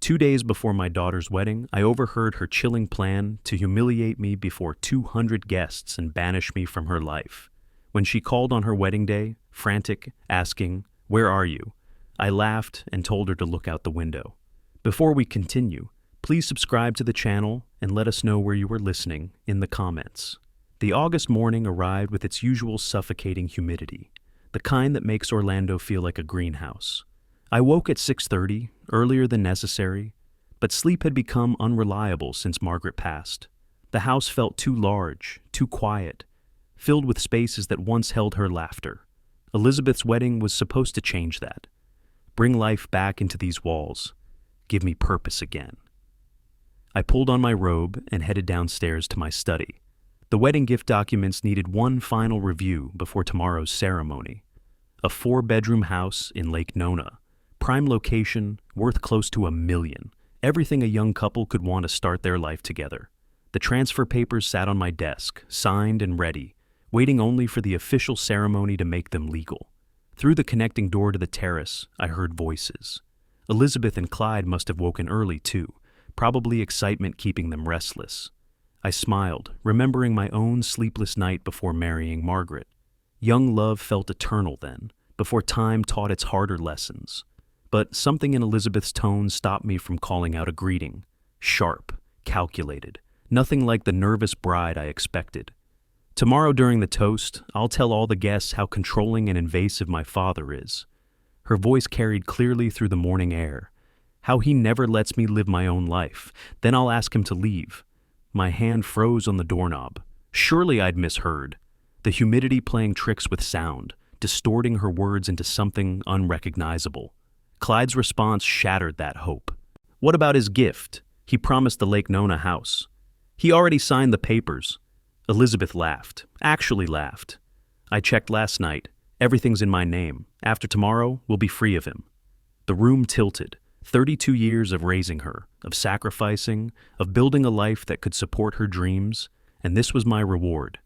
2 days before my daughter's wedding, I overheard her chilling plan to humiliate me before 200 guests and banish me from her life. When she called on her wedding day, frantic, asking, "Where are you?" I laughed and told her to look out the window. Before we continue, please subscribe to the channel and let us know where you were listening in the comments. The August morning arrived with its usual suffocating humidity, the kind that makes Orlando feel like a greenhouse. I woke at 6:30, earlier than necessary, but sleep had become unreliable since Margaret passed. The house felt too large, too quiet, filled with spaces that once held her laughter. Elizabeth's wedding was supposed to change that. Bring life back into these walls. Give me purpose again. I pulled on my robe and headed downstairs to my study. The wedding gift documents needed one final review before tomorrow's ceremony. A 4-bedroom house in Lake Nona. Prime location, worth close to $1 million. Everything a young couple could want to start their life together. The transfer papers sat on my desk, signed and ready, waiting only for the official ceremony to make them legal. Through the connecting door to the terrace, I heard voices. Elizabeth and Clyde must have woken early too, probably excitement keeping them restless. I smiled, remembering my own sleepless night before marrying Margaret. Young love felt eternal then, before time taught its harder lessons. But something in Elizabeth's tone stopped me from calling out a greeting. Sharp, calculated, nothing like the nervous bride I expected. Tomorrow during the toast, I'll tell all the guests how controlling and invasive my father is. Her voice carried clearly through the morning air. How he never lets me live my own life. Then I'll ask him to leave. My hand froze on the doorknob. Surely I'd misheard. The humidity playing tricks with sound, distorting her words into something unrecognizable. Clyde's response shattered that hope. What about his gift? He promised the Lake Nona house. He already signed the papers. Elizabeth laughed. Actually laughed. I checked last night. Everything's in my name. After tomorrow, we'll be free of him. The room tilted. 32 years of raising her, of sacrificing, of building a life that could support her dreams, and this was my reward.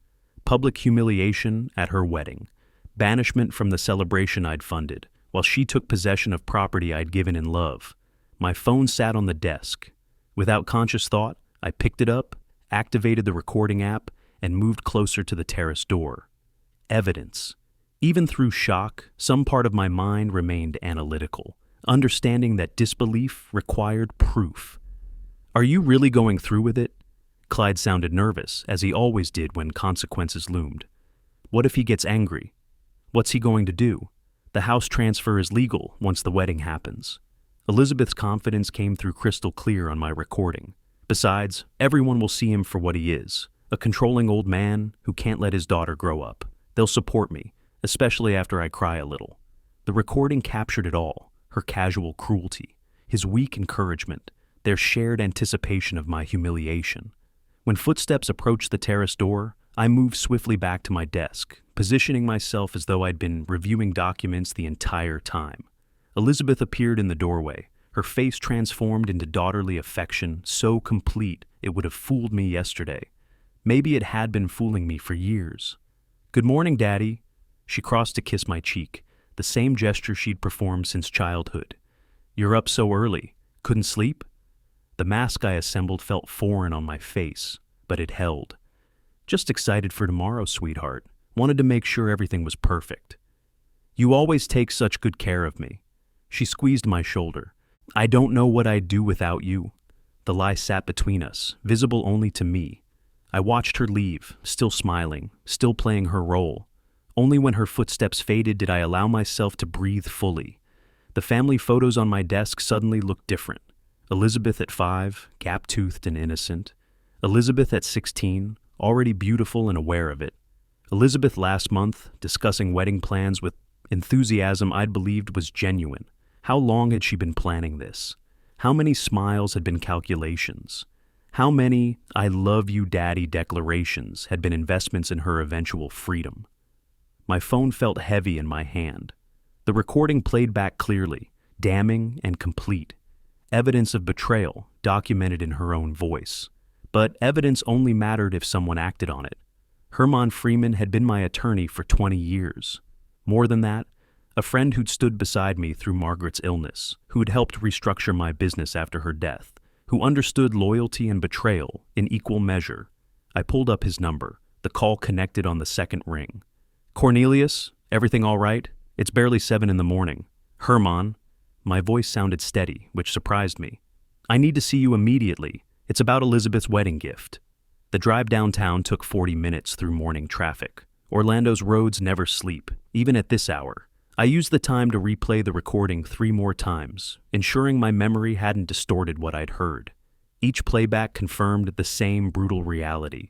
Public humiliation at her wedding. Banishment from the celebration I'd funded, while she took possession of property I'd given in love. My phone sat on the desk. Without conscious thought, I picked it up, activated the recording app, and moved closer to the terrace door. Evidence. Even through shock, some part of my mind remained analytical, understanding that disbelief required proof. Are you really going through with it? Clyde sounded nervous, as he always did when consequences loomed. What if he gets angry? What's he going to do? The house transfer is legal once the wedding happens. Elizabeth's confidence came through crystal clear on my recording. Besides, everyone will see him for what he is, a controlling old man who can't let his daughter grow up. They'll support me, especially after I cry a little. The recording captured it all, her casual cruelty, his weak encouragement, their shared anticipation of my humiliation. When footsteps approached the terrace door, I moved swiftly back to my desk, positioning myself as though I'd been reviewing documents the entire time. Elizabeth appeared in the doorway, her face transformed into daughterly affection so complete it would have fooled me yesterday. Maybe it had been fooling me for years. "Good morning, Daddy." She crossed to kiss my cheek, the same gesture she'd performed since childhood. "You're up so early. Couldn't sleep?" The mask I assembled felt foreign on my face, but it held. "Just excited for tomorrow, sweetheart. Wanted to make sure everything was perfect." "You always take such good care of me." She squeezed my shoulder. "I don't know what I'd do without you." The lie sat between us, visible only to me. I watched her leave, still smiling, still playing her role. Only when her footsteps faded did I allow myself to breathe fully. The family photos on my desk suddenly looked different. Elizabeth at 5, gap-toothed and innocent. Elizabeth at 16, already beautiful and aware of it. Elizabeth last month, discussing wedding plans with enthusiasm I'd believed was genuine. How long had she been planning this? How many smiles had been calculations? How many "I love you, Daddy" declarations had been investments in her eventual freedom? My phone felt heavy in my hand. The recording played back clearly, damning and complete. Evidence of betrayal, documented in her own voice. But evidence only mattered if someone acted on it. Herman Freeman had been my attorney for 20 years. More than that, a friend who'd stood beside me through Margaret's illness, who'd helped restructure my business after her death, who understood loyalty and betrayal in equal measure. I pulled up his number. The call connected on the second ring. Cornelius, everything all right? It's barely 7 in the morning. Herman. My voice sounded steady, which surprised me. I need to see you immediately. It's about Elizabeth's wedding gift. The drive downtown took 40 minutes through morning traffic. Orlando's roads never sleep, even at this hour. I used the time to replay the recording 3 more times, ensuring my memory hadn't distorted what I'd heard. Each playback confirmed the same brutal reality.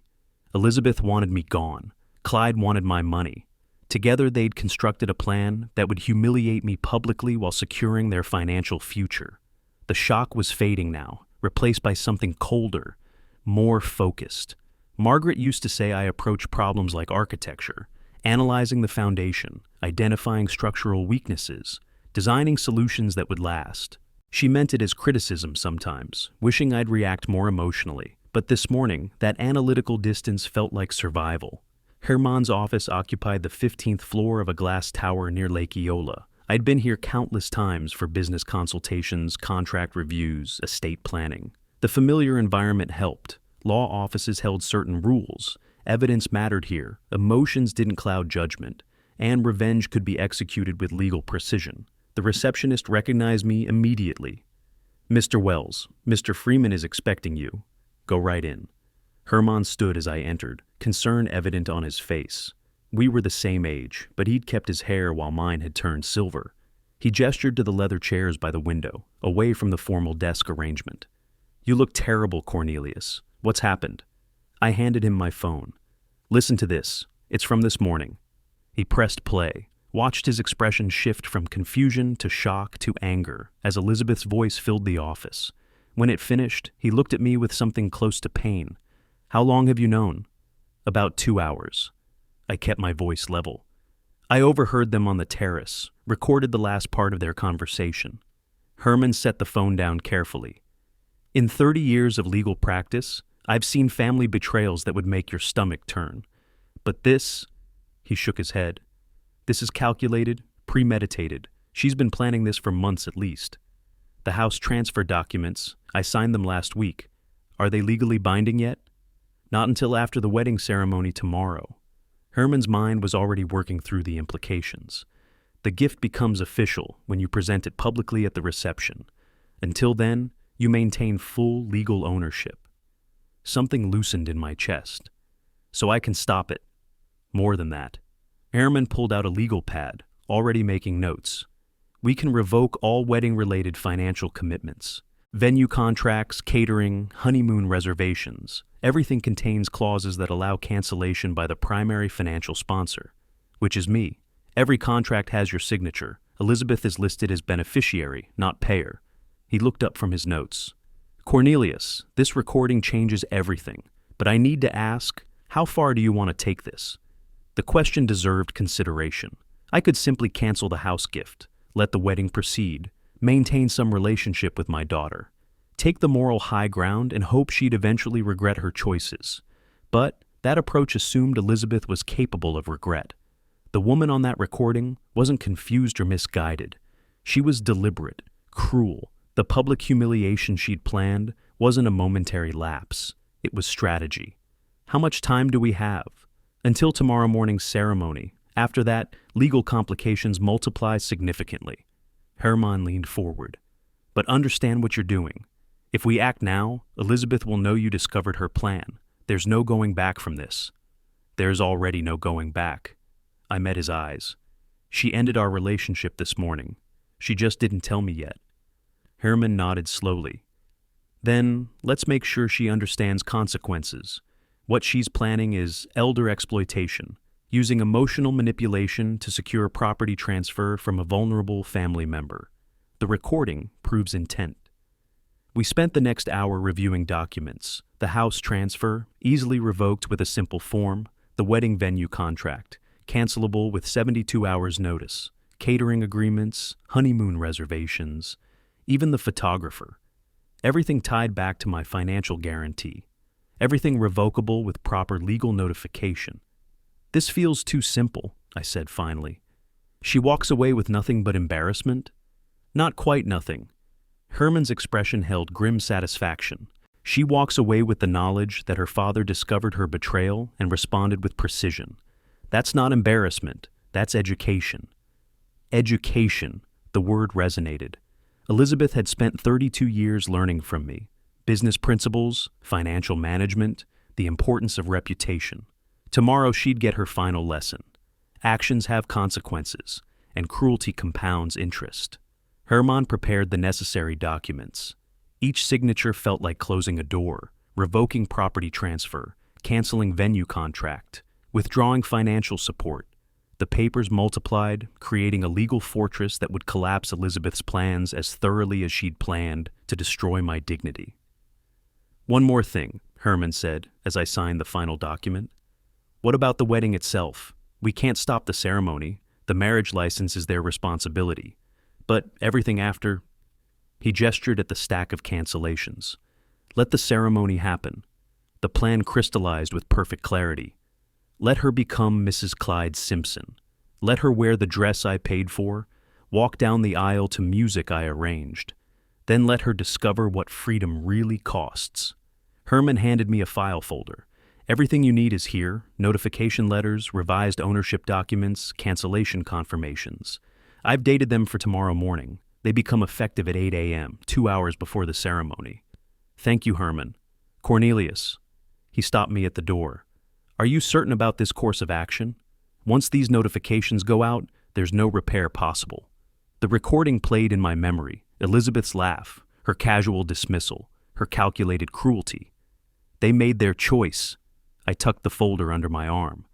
Elizabeth wanted me gone. Clyde wanted my money. Together they'd constructed a plan that would humiliate me publicly while securing their financial future. The shock was fading now, replaced by something colder, more focused. Margaret used to say I approach problems like architecture, analyzing the foundation, identifying structural weaknesses, designing solutions that would last. She meant it as criticism sometimes, wishing I'd react more emotionally. But this morning, that analytical distance felt like survival. Herman's office occupied the 15th floor of a glass tower near Lake Eola. I'd been here countless times for business consultations, contract reviews, estate planning. The familiar environment helped. Law offices held certain rules. Evidence mattered here. Emotions didn't cloud judgment. And revenge could be executed with legal precision. The receptionist recognized me immediately. Mr. Wells, Mr. Freeman is expecting you. Go right in. Herman stood as I entered, concern evident on his face. We were the same age, but he'd kept his hair while mine had turned silver. He gestured to the leather chairs by the window, away from the formal desk arrangement. You look terrible, Cornelius. What's happened? I handed him my phone. Listen to this. It's from this morning. He pressed play, watched his expression shift from confusion to shock to anger as Elizabeth's voice filled the office. When it finished, he looked at me with something close to pain. How long have you known? About 2 hours. I kept my voice level. I overheard them on the terrace, recorded the last part of their conversation. Herman set the phone down carefully. In 30 years of legal practice, I've seen family betrayals that would make your stomach turn. But this, he shook his head. This is calculated, premeditated. She's been planning this for months at least. The house transfer documents, I signed them last week. Are they legally binding yet? Not until after the wedding ceremony tomorrow. Herman's mind was already working through the implications. The gift becomes official when you present it publicly at the reception. Until then, you maintain full legal ownership. Something loosened in my chest. So I can stop it. More than that. Herman pulled out a legal pad, already making notes. We can revoke all wedding-related financial commitments. Venue contracts, catering, honeymoon reservations. Everything contains clauses that allow cancellation by the primary financial sponsor, which is me. Every contract has your signature. Elizabeth is listed as beneficiary, not payer. He looked up from his notes. Cornelius, this recording changes everything, but I need to ask, how far do you want to take this? The question deserved consideration. I could simply cancel the house gift, let the wedding proceed, maintain some relationship with my daughter, take the moral high ground and hope she'd eventually regret her choices. But that approach assumed Elizabeth was capable of regret. The woman on that recording wasn't confused or misguided. She was deliberate, cruel. The public humiliation she'd planned wasn't a momentary lapse. It was strategy. How much time do we have? Until tomorrow morning's ceremony. After that, legal complications multiply significantly. Herman leaned forward. But understand what you're doing. If we act now, Elizabeth will know you discovered her plan. There's no going back from this. There's already no going back. I met his eyes. She ended our relationship this morning. She just didn't tell me yet. Herman nodded slowly. Then, let's make sure she understands consequences. What she's planning is elder exploitation, using emotional manipulation to secure property transfer from a vulnerable family member. The recording proves intent. We spent the next hour reviewing documents, the house transfer, easily revoked with a simple form, the wedding venue contract, cancelable with 72 hours notice, catering agreements, honeymoon reservations, even the photographer. Everything tied back to my financial guarantee. Everything revocable with proper legal notification. This feels too simple, I said finally. She walks away with nothing but embarrassment? Not quite nothing. Herman's expression held grim satisfaction. She walks away with the knowledge that her father discovered her betrayal and responded with precision. That's not embarrassment, that's education. Education, the word resonated. Elizabeth had spent 32 years learning from me. Business principles, financial management, the importance of reputation. Tomorrow she'd get her final lesson. Actions have consequences, and cruelty compounds interest. Herman prepared the necessary documents. Each signature felt like closing a door, revoking property transfer, canceling venue contract, withdrawing financial support. The papers multiplied, creating a legal fortress that would collapse Elizabeth's plans as thoroughly as she'd planned to destroy my dignity. One more thing, Herman said as I signed the final document. What about the wedding itself? We can't stop the ceremony. The marriage license is their responsibility. But everything after... He gestured at the stack of cancellations. Let the ceremony happen. The plan crystallized with perfect clarity. Let her become Mrs. Clyde Simpson. Let her wear the dress I paid for, walk down the aisle to music I arranged. Then let her discover what freedom really costs. Herman handed me a file folder. Everything you need is here: notification letters, revised ownership documents, cancellation confirmations. I've dated them for tomorrow morning. They become effective at 8 a.m., 2 hours before the ceremony. Thank you, Herman. Cornelius. He stopped me at the door. Are you certain about this course of action? Once these notifications go out, there's no repair possible. The recording played in my memory, Elizabeth's laugh, her casual dismissal, her calculated cruelty. They made their choice. I tucked the folder under my arm.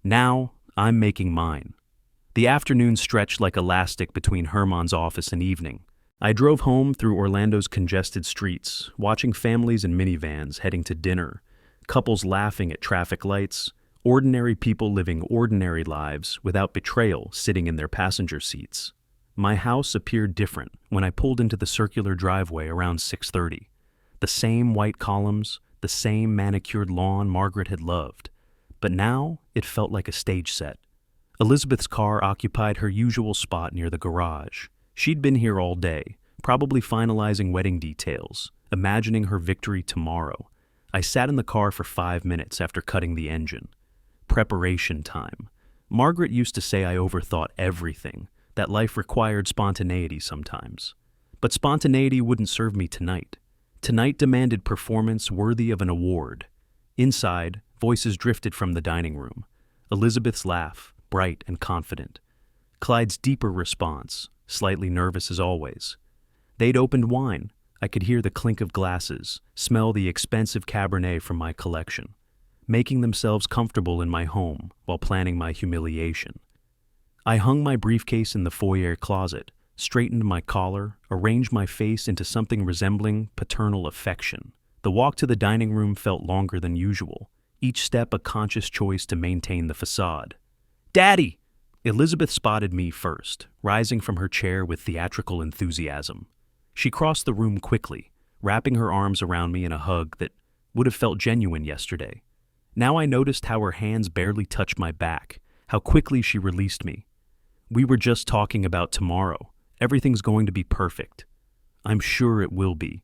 Now, I'm making mine. The afternoon stretched like elastic between Herman's office and evening. I drove home through Orlando's congested streets, watching families in minivans heading to dinner, couples laughing at traffic lights, ordinary people living ordinary lives without betrayal sitting in their passenger seats. My house appeared different when I pulled into the circular driveway around 6:30. The same white columns, the same manicured lawn Margaret had loved. But now it felt like a stage set. Elizabeth's car occupied her usual spot near the garage. She'd been here all day, probably finalizing wedding details, imagining her victory tomorrow. I sat in the car for 5 minutes after cutting the engine. Preparation time. Margaret used to say I overthought everything, that life required spontaneity sometimes. But spontaneity wouldn't serve me tonight. Tonight demanded performance worthy of an award. Inside, voices drifted from the dining room. Elizabeth's laugh, bright and confident. Clyde's deeper response, slightly nervous as always. They'd opened wine. I could hear the clink of glasses, smell the expensive Cabernet from my collection, making themselves comfortable in my home while planning my humiliation. I hung my briefcase in the foyer closet, straightened my collar, arranged my face into something resembling paternal affection. The walk to the dining room felt longer than usual, each step a conscious choice to maintain the facade. "Daddy!" Elizabeth spotted me first, rising from her chair with theatrical enthusiasm. She crossed the room quickly, wrapping her arms around me in a hug that would have felt genuine yesterday. Now I noticed how her hands barely touched my back, how quickly she released me. We were just talking about tomorrow. Everything's going to be perfect. I'm sure it will be.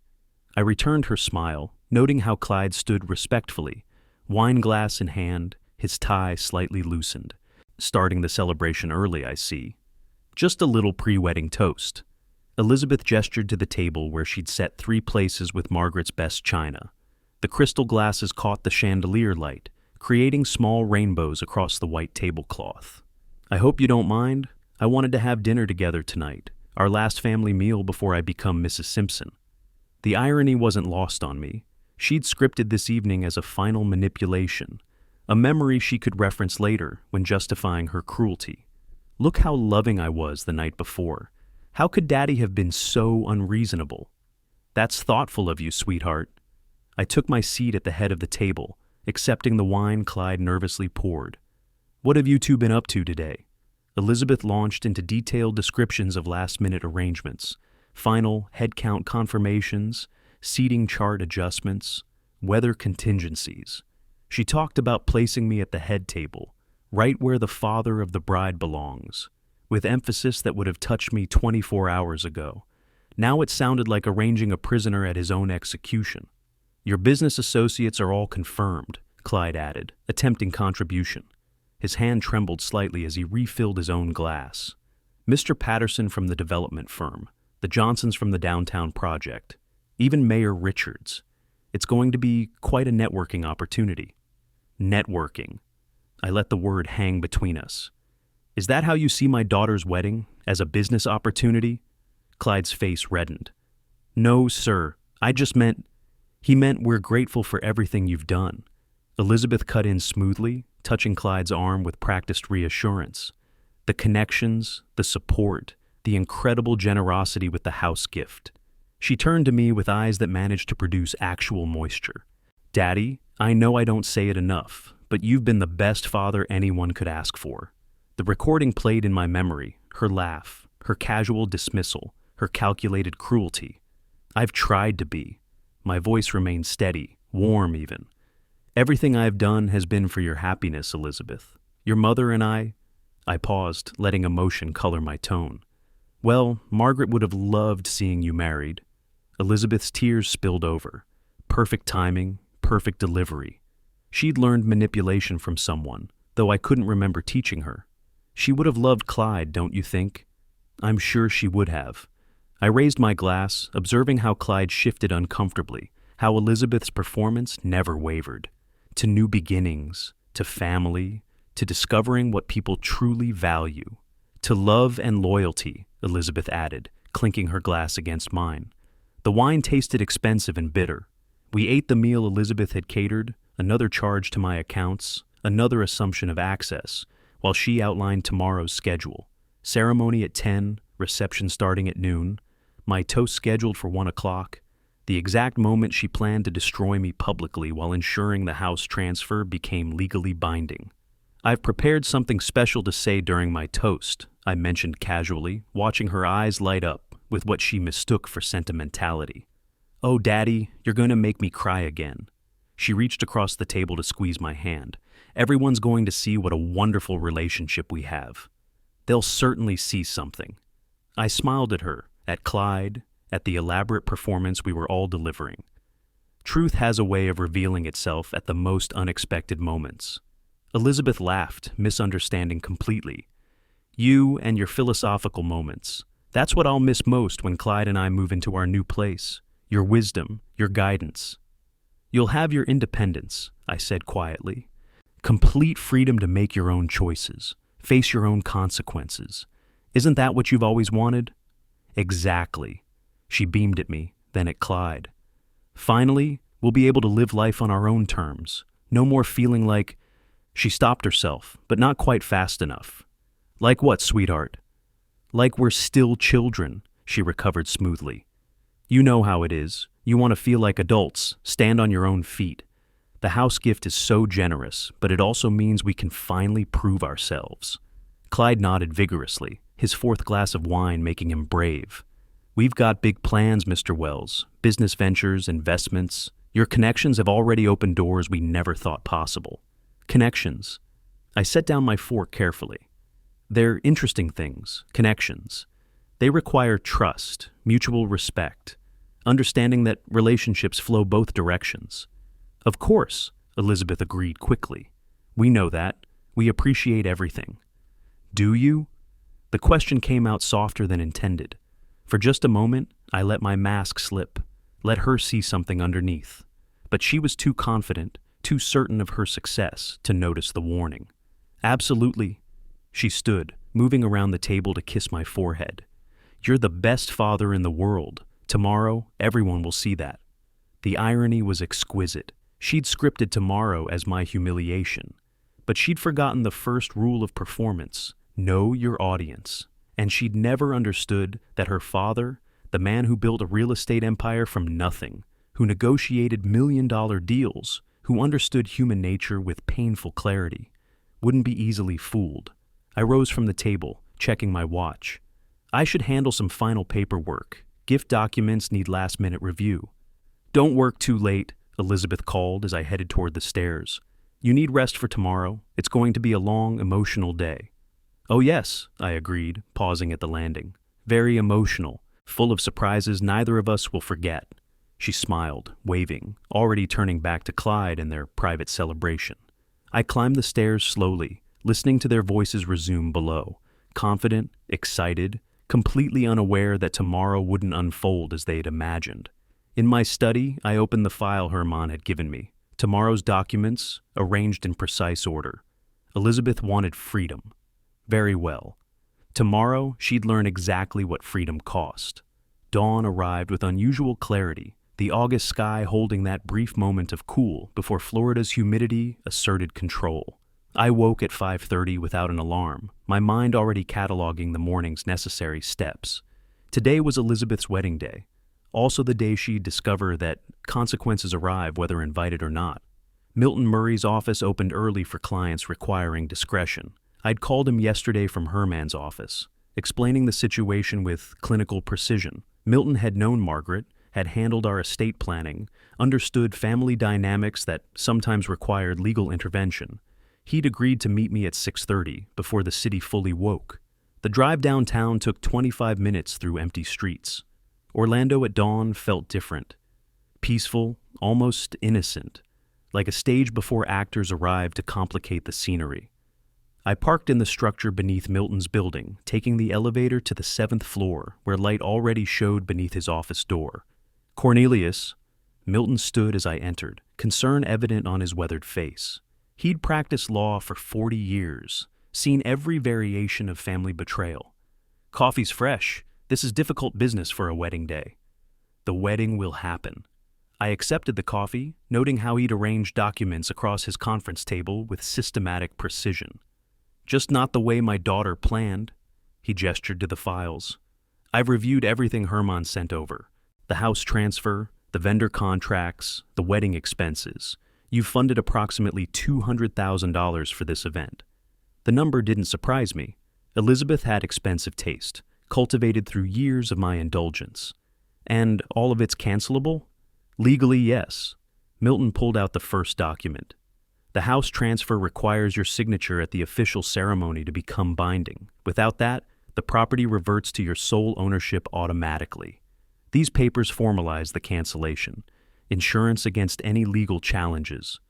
I returned her smile, noting how Clyde stood respectfully, wine glass in hand, his tie slightly loosened. Starting the celebration early, I see. Just a little pre-wedding toast. Elizabeth gestured to the table where she'd set 3 places with Margaret's best china. The crystal glasses caught the chandelier light, creating small rainbows across the white tablecloth. I hope you don't mind. I wanted to have dinner together tonight, our last family meal before I become Mrs. Simpson. The irony wasn't lost on me. She'd scripted this evening as a final manipulation, a memory she could reference later when justifying her cruelty. Look how loving I was the night before. How could Daddy have been so unreasonable? That's thoughtful of you, sweetheart. I took my seat at the head of the table, accepting the wine Clyde nervously poured. What have you two been up to today? Elizabeth launched into detailed descriptions of last-minute arrangements, final headcount confirmations, seating chart adjustments, weather contingencies. She talked about placing me at the head table, right where the father of the bride belongs. with emphasis that would have touched me 24 hours ago. Now it sounded like arranging a prisoner at his own execution. Your business associates are all confirmed, Clyde added, attempting contribution. His hand trembled slightly as he refilled his own glass. Mr. Patterson from the development firm, the Johnsons from the downtown project, even Mayor Richards. It's going to be quite a networking opportunity. Networking. I let the word hang between us. Is that how you see my daughter's wedding? As a business opportunity? Clyde's face reddened. No, sir. I just meant... He meant we're grateful for everything you've done. Elizabeth cut in smoothly, touching Clyde's arm with practiced reassurance. The connections, the support, the incredible generosity with the house gift. She turned to me with eyes that managed to produce actual moisture. Daddy, I know I don't say it enough, but you've been the best father anyone could ask for. The recording played in my memory, her laugh, her casual dismissal, her calculated cruelty. I've tried to be. My voice remained steady, warm even. Everything I've done has been for your happiness, Elizabeth. Your mother and I paused, letting emotion color my tone. Well, Margaret would have loved seeing you married. Elizabeth's tears spilled over. Perfect timing, perfect delivery. She'd learned manipulation from someone, though I couldn't remember teaching her. She would have loved Clyde, don't you think? I'm sure she would have. I raised my glass, observing how Clyde shifted uncomfortably, how Elizabeth's performance never wavered. To new beginnings, to family, to discovering what people truly value. To love and loyalty, Elizabeth added, clinking her glass against mine. The wine tasted expensive and bitter. We ate the meal Elizabeth had catered, another charge to my accounts, another assumption of access, while she outlined tomorrow's schedule. Ceremony at 10, reception starting at noon, my toast scheduled for 1 o'clock, the exact moment she planned to destroy me publicly while ensuring the house transfer became legally binding. I've prepared something special to say during my toast, I mentioned casually, watching her eyes light up with what she mistook for sentimentality. Oh, Daddy, you're going to make me cry again. She reached across the table to squeeze my hand. Everyone's going to see what a wonderful relationship we have. They'll certainly see something. I smiled at her, at Clyde, at the elaborate performance we were all delivering. Truth has a way of revealing itself at the most unexpected moments. Elizabeth laughed, misunderstanding completely. You and your philosophical moments. That's what I'll miss most when Clyde and I move into our new place. Your wisdom, your guidance. You'll have your independence, I said quietly. Complete freedom to make your own choices, face your own consequences. Isn't that what you've always wanted? Exactly. She beamed at me, then at Clyde. Finally, we'll be able to live life on our own terms. No more feeling like... She stopped herself, but not quite fast enough. Like what, sweetheart? Like we're still children, she recovered smoothly. You know how it is. You want to feel like adults, stand on your own feet. The house gift is so generous, but it also means we can finally prove ourselves. Clyde nodded vigorously, his fourth glass of wine making him brave. We've got big plans, Mr. Wells. Business ventures, investments. Your connections have already opened doors we never thought possible. Connections. I set down my fork carefully. They're interesting things, connections. They require trust, mutual respect, understanding that relationships flow both directions. Of course, Elizabeth agreed quickly. We know that. We appreciate everything. Do you? The question came out softer than intended. For just a moment, I let my mask slip, let her see something underneath. But she was too confident, too certain of her success to notice the warning. Absolutely. She stood, moving around the table to kiss my forehead. You're the best father in the world. Tomorrow, everyone will see that. The irony was exquisite. She'd scripted tomorrow as my humiliation. But she'd forgotten the first rule of performance, know your audience. And she'd never understood that her father, the man who built a real estate empire from nothing, who negotiated million-dollar deals, who understood human nature with painful clarity, wouldn't be easily fooled. I rose from the table, checking my watch. I should handle some final paperwork. Gift documents need last-minute review. Don't work too late, Elizabeth called as I headed toward the stairs. You need rest for tomorrow. It's going to be a long, emotional day. "Oh yes," I agreed, pausing at the landing. "Very emotional, full of surprises neither of us will forget." She smiled, waving, already turning back to Clyde and their private celebration. I climbed the stairs slowly, listening to their voices resume below, confident, excited, completely unaware that tomorrow wouldn't unfold as they had imagined. In my study, I opened the file Herman had given me. Tomorrow's documents, arranged in precise order. Elizabeth wanted freedom. Very well. Tomorrow, she'd learn exactly what freedom cost. Dawn arrived with unusual clarity, the August sky holding that brief moment of cool before Florida's humidity asserted control. I woke at 5:30 without an alarm, my mind already cataloging the morning's necessary steps. Today was Elizabeth's wedding day, also the day she'd discover that consequences arrive whether invited or not. Milton Murray's office opened early for clients requiring discretion. I'd called him yesterday from Herman's office, explaining the situation with clinical precision. Milton had known Margaret, had handled our estate planning, understood family dynamics that sometimes required legal intervention. He'd agreed to meet me at 6:30 before the city fully woke. The drive downtown took 25 minutes through empty streets. Orlando at dawn felt different. Peaceful, almost innocent, like a stage before actors arrived to complicate the scenery. I parked in the structure beneath Milton's building, taking the elevator to the 7th floor, where light already showed beneath his office door. "Cornelius," Milton stood as I entered, concern evident on his weathered face. He'd practiced law for 40 years, seen every variation of family betrayal. "Coffee's fresh. This is difficult business for a wedding day." "The wedding will happen." I accepted the coffee, noting how he'd arranged documents across his conference table with systematic precision. "Just not the way my daughter planned." He gestured to the files. "I've reviewed everything Herman sent over. The house transfer, the vendor contracts, the wedding expenses. You've funded approximately $200,000 for this event." The number didn't surprise me. Elizabeth had expensive taste, cultivated through years of my indulgence. "And all of it's cancelable?" "Legally, yes." Milton pulled out the first document. "The house transfer requires your signature at the official ceremony to become binding. Without that, the property reverts to your sole ownership automatically. These papers formalize the cancellation, insurance against any legal challenges."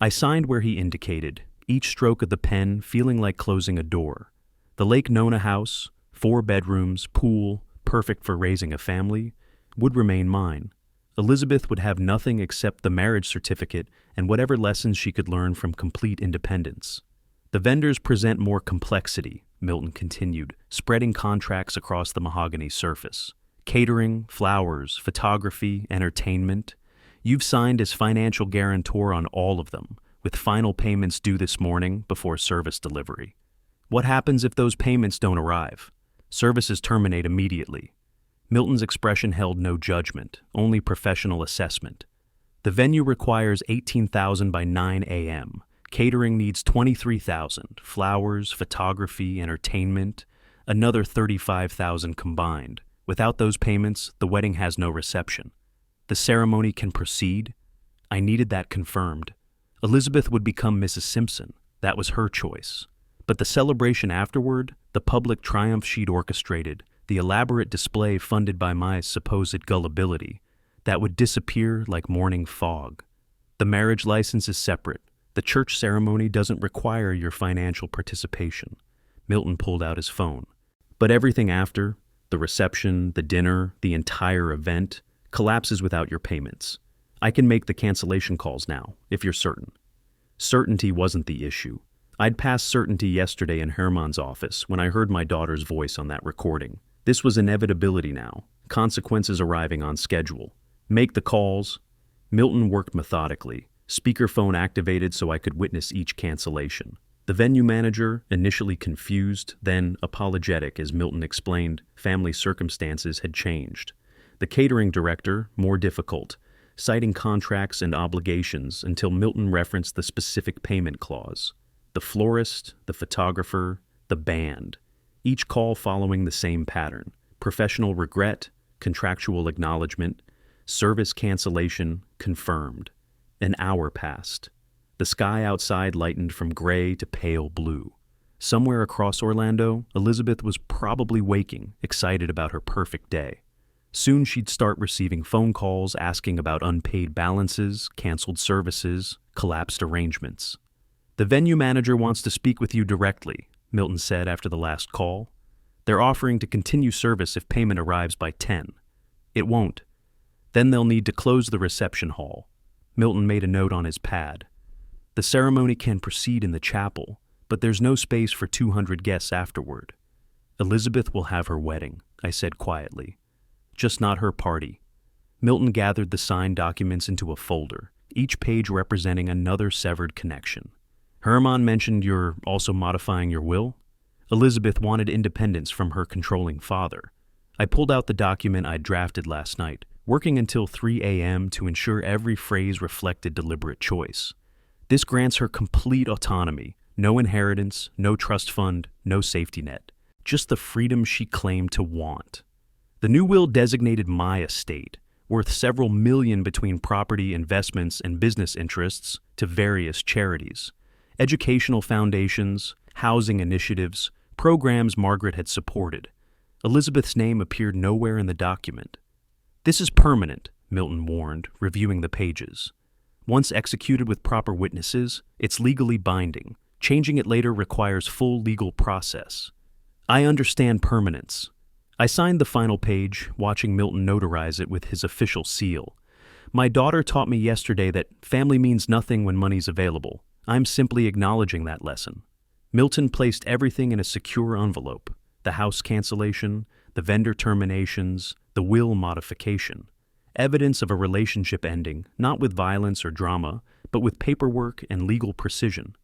I signed where he indicated, each stroke of the pen feeling like closing a door. The Lake Nona house, 4 bedrooms, pool, perfect for raising a family, would remain mine. Elizabeth would have nothing except the marriage certificate and whatever lessons she could learn from complete independence. "The vendors present more complexity," Milton continued, spreading contracts across the mahogany surface. "Catering, flowers, photography, entertainment. You've signed as financial guarantor on all of them, with final payments due this morning before service delivery. What happens if those payments don't arrive? Services terminate immediately." Milton's expression held no judgment, only professional assessment. "The venue requires 18,000 by 9 a.m. Catering needs 23,000, flowers, photography, entertainment, another 35,000 combined. Without those payments, the wedding has no reception. The ceremony can proceed." I needed that confirmed. Elizabeth would become Mrs. Simpson. That was her choice. But the celebration afterward, the public triumph she'd orchestrated, the elaborate display funded by my supposed gullibility, that would disappear like morning fog. "The marriage license is separate. The church ceremony doesn't require your financial participation." Milton pulled out his phone. "But everything after, the reception, the dinner, the entire event, collapses without your payments. I can make the cancellation calls now, if you're certain." Certainty wasn't the issue. I'd passed certainty yesterday in Herman's office when I heard my daughter's voice on that recording. This was inevitability now, consequences arriving on schedule. "Make the calls." Milton worked methodically, speakerphone activated so I could witness each cancellation. The venue manager, initially confused, then apologetic as Milton explained family circumstances had changed. The catering director, more difficult, citing contracts and obligations until Milton referenced the specific payment clause. The florist, the photographer, the band, each call following the same pattern: professional regret, contractual acknowledgement, service cancellation, confirmed. An hour passed. The sky outside lightened from gray to pale blue. Somewhere across Orlando, Elizabeth was probably waking, excited about her perfect day. Soon she'd start receiving phone calls asking about unpaid balances, canceled services, collapsed arrangements. "The venue manager wants to speak with you directly," Milton said after the last call. "They're offering to continue service if payment arrives by 10. It won't. Then they'll need to close the reception hall." Milton made a note on his pad. "The ceremony can proceed in the chapel, but there's no space for 200 guests afterward." "Elizabeth will have her wedding," I said quietly. "Just not her party." Milton gathered the signed documents into a folder, each page representing another severed connection. "Herman mentioned you're also modifying your will?" Elizabeth wanted independence from her controlling father. I pulled out the document I'd drafted last night, working until 3 a.m. to ensure every phrase reflected deliberate choice. This grants her complete autonomy, no inheritance, no trust fund, no safety net, just the freedom she claimed to want. The new will designated my estate, worth several million between property, investments, and business interests, to various charities, educational foundations, housing initiatives, programs Margaret had supported. Elizabeth's name appeared nowhere in the document. "This is permanent," Milton warned, reviewing the pages. "Once executed with proper witnesses, it's legally binding. Changing it later requires full legal process." "I understand permanence." I signed the final page, watching Milton notarize it with his official seal. "My daughter taught me yesterday that family means nothing when money's available. I'm simply acknowledging that lesson." Milton placed everything in a secure envelope: the house cancellation, the vendor terminations, the will modification. Evidence of a relationship ending, not with violence or drama, but with paperwork and legal precision.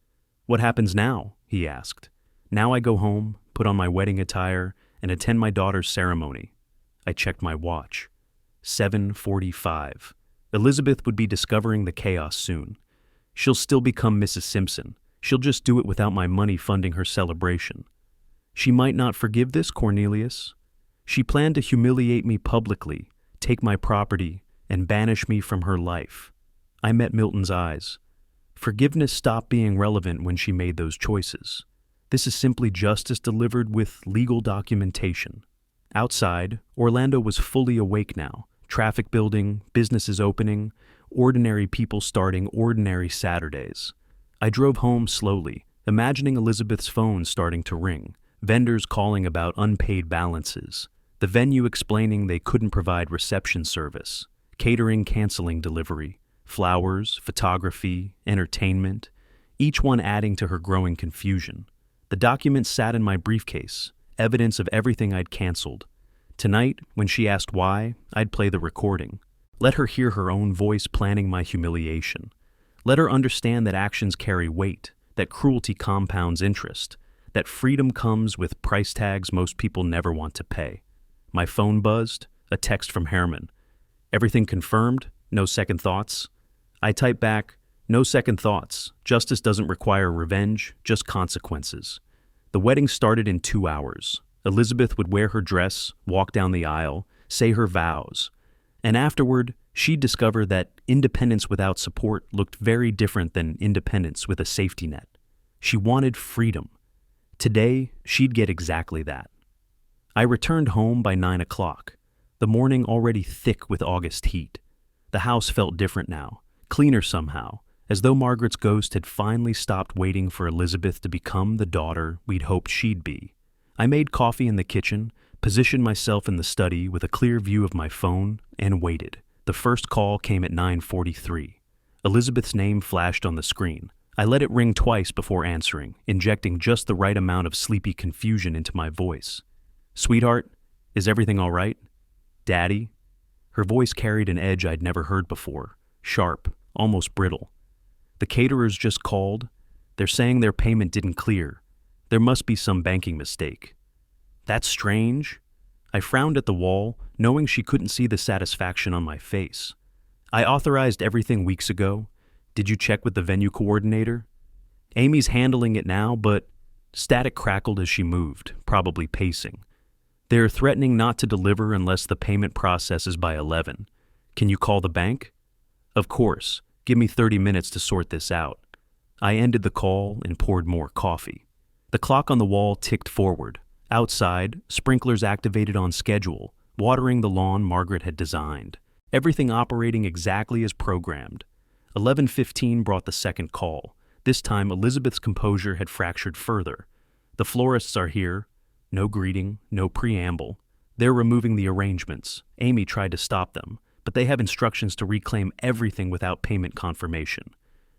"What happens now?" he asked. "Now I go home, put on my wedding attire, and attend my daughter's ceremony." I checked my watch. 7:45. Elizabeth would be discovering the chaos soon. She'll still become Mrs. Simpson. She'll just do it without my money funding her celebration. She might not forgive this, Cornelius. She planned to humiliate me publicly, take my property, and banish me from her life. I met Milton's eyes. Forgiveness stopped being relevant when she made those choices. This is simply justice delivered with legal documentation. Outside, Orlando was fully awake now. Traffic building, businesses opening, ordinary people starting ordinary Saturdays. I drove home slowly, imagining Elizabeth's phone starting to ring, vendors calling about unpaid balances, the venue explaining they couldn't provide reception service, catering canceling delivery, flowers, photography, entertainment, each one adding to her growing confusion. The document sat in my briefcase, evidence of everything I'd canceled. Tonight, when she asked why, I'd play the recording. Let her hear her own voice planning my humiliation. Let her understand that actions carry weight, that cruelty compounds interest, that freedom comes with price tags most people never want to pay. My phone buzzed, a text from Herman. "Everything confirmed? No second thoughts?" I typed back, "No second thoughts. Justice doesn't require revenge, just consequences." The wedding started in 2 hours. Elizabeth would wear her dress, walk down the aisle, say her vows. And afterward, she'd discover that independence without support looked very different than independence with a safety net. She wanted freedom. Today, she'd get exactly that. I returned home by 9 o'clock, the morning already thick with August heat. The house felt different now, cleaner somehow, as though Margaret's ghost had finally stopped waiting for Elizabeth to become the daughter we'd hoped she'd be. I made coffee in the kitchen, positioned myself in the study with a clear view of my phone, and waited. The first call came at 9:43. Elizabeth's name flashed on the screen. I let it ring twice before answering, injecting just the right amount of sleepy confusion into my voice. "Sweetheart, is everything all right? Daddy?" Her voice carried an edge I'd never heard before, sharp, almost brittle. "The caterers just called. They're saying their payment didn't clear. There must be some banking mistake." "That's strange." I frowned at the wall, knowing she couldn't see the satisfaction on my face. "I authorized everything weeks ago. Did you check with the venue coordinator?" "Amy's handling it now, but..." Static crackled as she moved, probably pacing. "They're threatening not to deliver unless the payment processes by 11. Can you call the bank?" "Of course. Give me 30 minutes to sort this out." I ended the call and poured more coffee. The clock on the wall ticked forward. Outside, sprinklers activated on schedule, watering the lawn Margaret had designed. Everything operating exactly as programmed. 11:15 brought the second call. This time, Elizabeth's composure had fractured further. The florists are here. No greeting, no preamble. They're removing the arrangements. Amy tried to stop them, but they have instructions to reclaim everything without payment confirmation.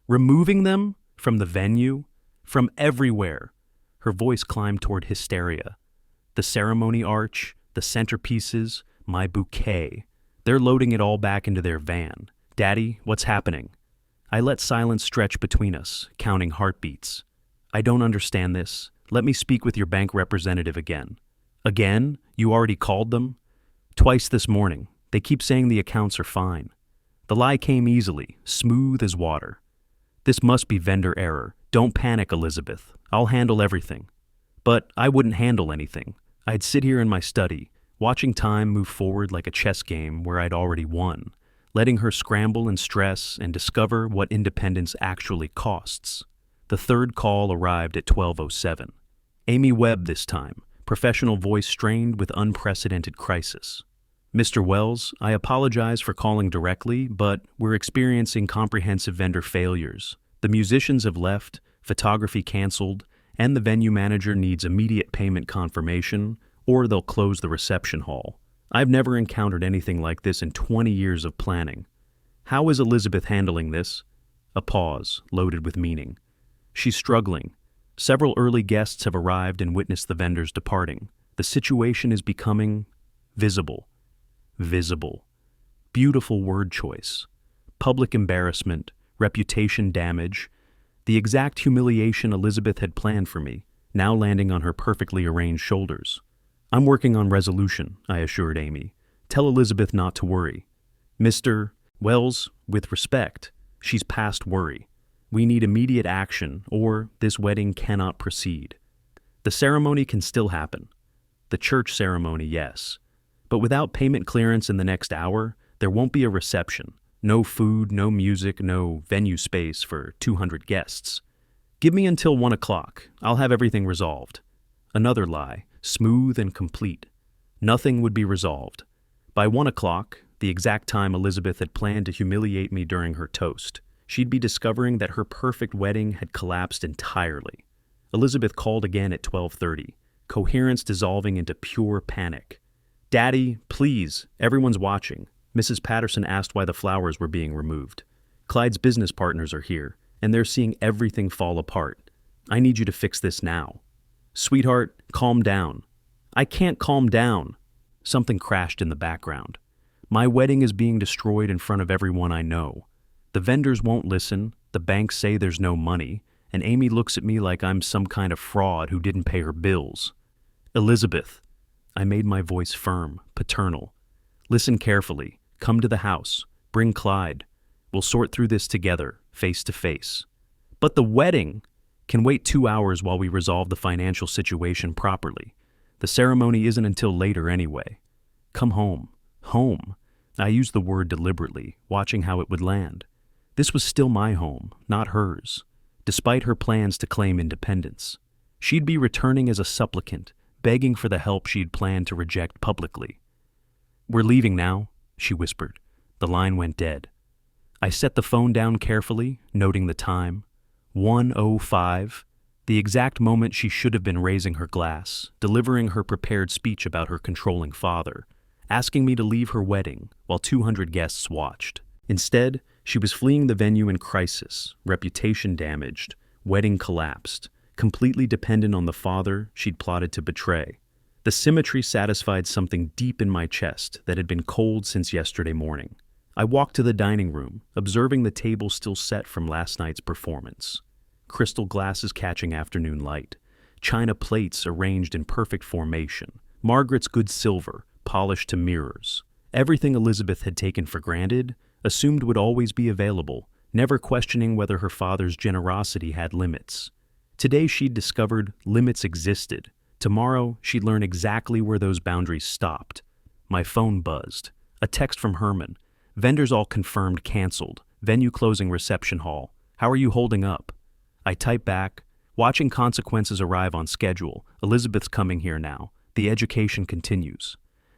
Removing them? From the venue? From everywhere? Her voice climbed toward hysteria. The ceremony arch, the centerpieces, my bouquet. They're loading it all back into their van. Daddy, what's happening? I let silence stretch between us, counting heartbeats. I don't understand this. Let me speak with your bank representative again. Again? You already called them? Twice this morning. They keep saying the accounts are fine. The lie came easily, smooth as water. This must be vendor error. Don't panic, Elizabeth. I'll handle everything. But I wouldn't handle anything. I'd sit here in my study, watching time move forward like a chess game where I'd already won, letting her scramble and stress and discover what independence actually costs. The third call arrived at 12:07. Amy Webb this time, professional voice strained with unprecedented crisis. Mr. Wells, I apologize for calling directly, but we're experiencing comprehensive vendor failures. The musicians have left, photography canceled, and the venue manager needs immediate payment confirmation, or they'll close the reception hall. I've never encountered anything like this in 20 years of planning. How is Elizabeth handling this? A pause, loaded with meaning. She's struggling. Several early guests have arrived and witnessed the vendors departing. The situation is becoming visible. Visible. Beautiful word choice. Public embarrassment, reputation damage, the exact humiliation Elizabeth had planned for me, now landing on her perfectly arranged shoulders. I'm working on resolution, I assured Amy. Tell Elizabeth not to worry. Mr. Wells, with respect, she's past worry. We need immediate action, or this wedding cannot proceed. The ceremony can still happen. The church ceremony, yes. But without payment clearance in the next hour, there won't be a reception. No food, no music, no venue space for 200 guests. Give me until 1 o'clock. I'll have everything resolved. Another lie, smooth and complete. Nothing would be resolved. By 1 o'clock, the exact time Elizabeth had planned to humiliate me during her toast, she'd be discovering that her perfect wedding had collapsed entirely. Elizabeth called again at 12:30, coherence dissolving into pure panic. Daddy, please, everyone's watching. Mrs. Patterson asked why the flowers were being removed. Clyde's business partners are here, and they're seeing everything fall apart. I need you to fix this now. Sweetheart, calm down. I can't calm down. Something crashed in the background. My wedding is being destroyed in front of everyone I know. The vendors won't listen, the banks say there's no money, and Amy looks at me like I'm some kind of fraud who didn't pay her bills. Elizabeth. I made my voice firm, paternal. Listen carefully. Come to the house. Bring Clyde. We'll sort through this together, face to face. But the wedding can wait 2 hours while we resolve the financial situation properly. The ceremony isn't until later anyway. Come home. Home. I used the word deliberately, watching how it would land. This was still my home, not hers, despite her plans to claim independence. She'd be returning as a supplicant, begging for the help she'd planned to reject publicly. We're leaving now, she whispered. The line went dead. I set the phone down carefully, noting the time. 1:05, the exact moment she should have been raising her glass, delivering her prepared speech about her controlling father, asking me to leave her wedding while 200 guests watched. Instead, she was fleeing the venue in crisis, reputation damaged, wedding collapsed, completely dependent on the father she'd plotted to betray. The symmetry satisfied something deep in my chest that had been cold since yesterday morning. I walked to the dining room, observing the table still set from last night's performance. Crystal glasses catching afternoon light, china plates arranged in perfect formation, Margaret's good silver, polished to mirrors. Everything Elizabeth had taken for granted, assumed would always be available, never questioning whether her father's generosity had limits. Today she'd discovered limits existed. Tomorrow she'd learn exactly where those boundaries stopped. My phone buzzed. A text from Herman. Vendors all confirmed canceled. Venue closing reception hall. How are you holding up? I typed back, Watching consequences arrive on schedule. Elizabeth's coming here now. The education continues.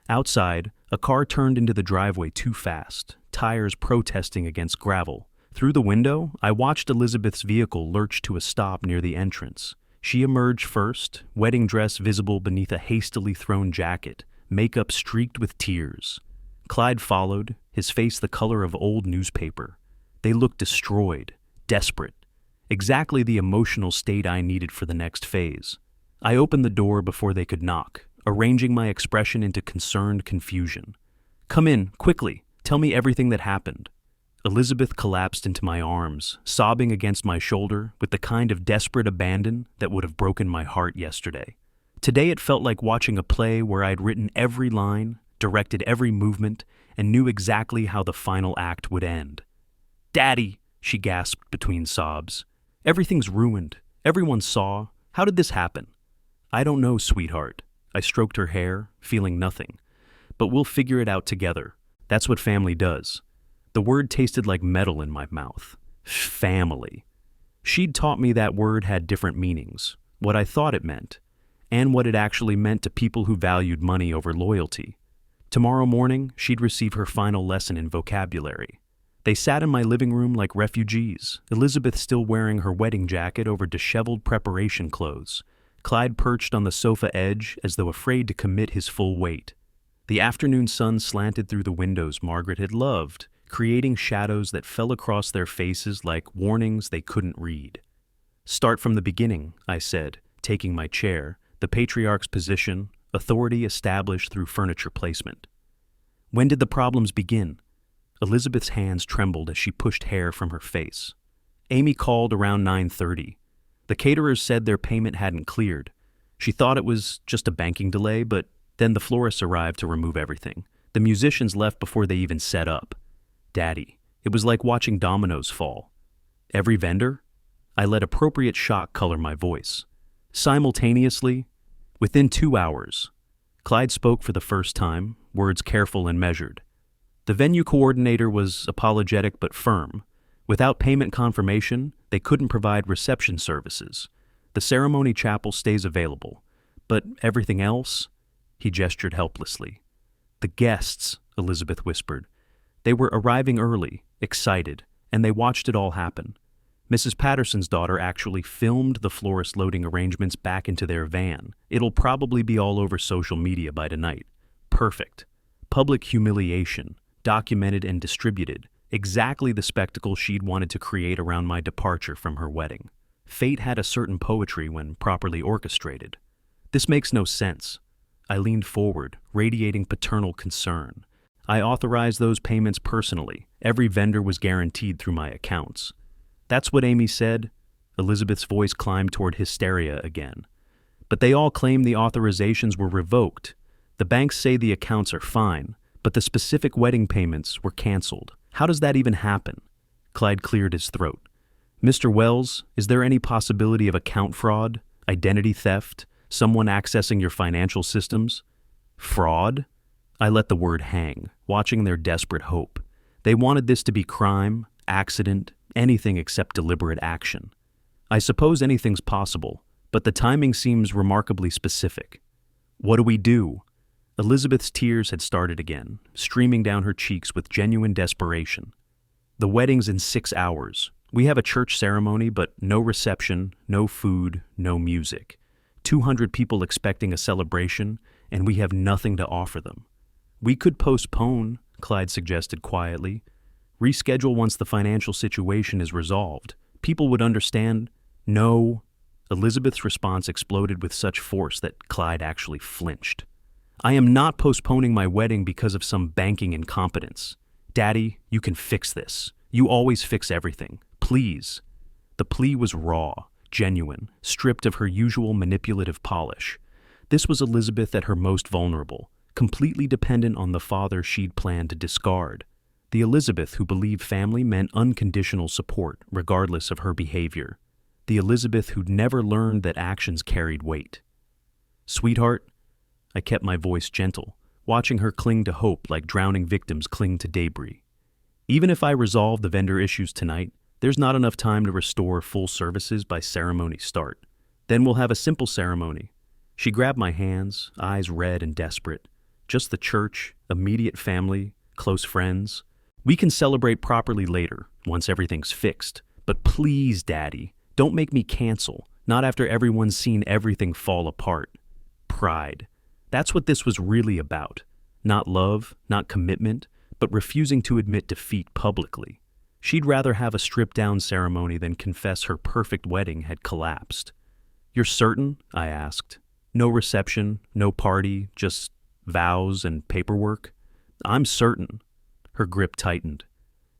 Outside, a car turned into the driveway too fast, tires protesting against gravel. Through the window, I watched Elizabeth's vehicle lurch to a stop near the entrance. She emerged first, wedding dress visible beneath a hastily thrown jacket, makeup streaked with tears. Clyde followed, his face the color of old newspaper. They looked destroyed, desperate. Exactly the emotional state I needed for the next phase. I opened the door before they could knock, arranging my expression into concerned confusion. "Come in, quickly. Tell me everything that happened." Elizabeth collapsed into my arms, sobbing against my shoulder with the kind of desperate abandon that would have broken my heart yesterday. Today it felt like watching a play where I'd written every line, directed every movement, and knew exactly how the final act would end. "Daddy," she gasped between sobs. "Everything's ruined. Everyone saw. How did this happen?" "I don't know, sweetheart." I stroked her hair, feeling nothing. "But we'll figure it out together. That's what family does." The word tasted like metal in my mouth. Family. She'd taught me that word had different meanings, what I thought it meant, and what it actually meant to people who valued money over loyalty. Tomorrow morning, she'd receive her final lesson in vocabulary. They sat in my living room like refugees, Elizabeth still wearing her wedding jacket over disheveled preparation clothes. Clyde perched on the sofa edge as though afraid to commit his full weight. The afternoon sun slanted through the windows Margaret had loved, creating shadows that fell across their faces like warnings they couldn't read. "Start from the beginning," I said, taking my chair, the patriarch's position, authority established through furniture placement. "When did the problems begin?" Elizabeth's hands trembled as she pushed hair from her face. "Amy called around 9:30. The caterers said their payment hadn't cleared. She thought it was just a banking delay, but then the florists arrived to remove everything. The musicians left before they even set up. Daddy, it was like watching dominoes fall. Every vendor? I let appropriate shock color my voice. Simultaneously, within 2 hours. Clyde spoke for the first time, words careful and measured. The venue coordinator was apologetic but firm. Without payment confirmation, they couldn't provide reception services. The ceremony chapel stays available. But everything else? He gestured helplessly. The guests, Elizabeth whispered. They were arriving early, excited, and they watched it all happen. Mrs. Patterson's daughter actually filmed the florist loading arrangements back into their van. It'll probably be all over social media by tonight. Perfect. Public humiliation, documented and distributed. Exactly the spectacle she'd wanted to create around my departure from her wedding. Fate had a certain poetry when properly orchestrated. This makes no sense. I leaned forward, radiating paternal concern. I authorized those payments personally. Every vendor was guaranteed through my accounts. That's what Amy said. Elizabeth's voice climbed toward hysteria again. But they all claim the authorizations were revoked. The banks say the accounts are fine, but the specific wedding payments were canceled. How does that even happen? Clyde cleared his throat. Mr. Wells, is there any possibility of account fraud, identity theft, someone accessing your financial systems? Fraud? I let the word hang, watching their desperate hope. They wanted this to be crime, accident, anything except deliberate action. I suppose anything's possible, but the timing seems remarkably specific. What do we do? Elizabeth's tears had started again, streaming down her cheeks with genuine desperation. The wedding's in 6 hours. We have a church ceremony, but no reception, no food, no music. 200 people expecting a celebration, and we have nothing to offer them. We could postpone, Clyde suggested quietly. Reschedule once the financial situation is resolved. People would understand. No. Elizabeth's response exploded with such force that Clyde actually flinched. I am not postponing my wedding because of some banking incompetence. Daddy, you can fix this. You always fix everything. Please. The plea was raw, genuine, stripped of her usual manipulative polish. This was Elizabeth at her most vulnerable, completely dependent on the father she'd planned to discard. The Elizabeth who believed family meant unconditional support, regardless of her behavior. The Elizabeth who'd never learned that actions carried weight. Sweetheart, I kept my voice gentle, watching her cling to hope like drowning victims cling to debris. Even if I resolve the vendor issues tonight, there's not enough time to restore full services by ceremony start. Then we'll have a simple ceremony. She grabbed my hands, eyes red and desperate. Just the church, immediate family, close friends. We can celebrate properly later, once everything's fixed. But please, Daddy, don't make me cancel, not after everyone's seen everything fall apart. Pride. That's what this was really about. Not love, not commitment, but refusing to admit defeat publicly. She'd rather have a stripped-down ceremony than confess her perfect wedding had collapsed. "You're certain?" I asked. "No reception, no party, just vows and paperwork?" "I'm certain." Her grip tightened.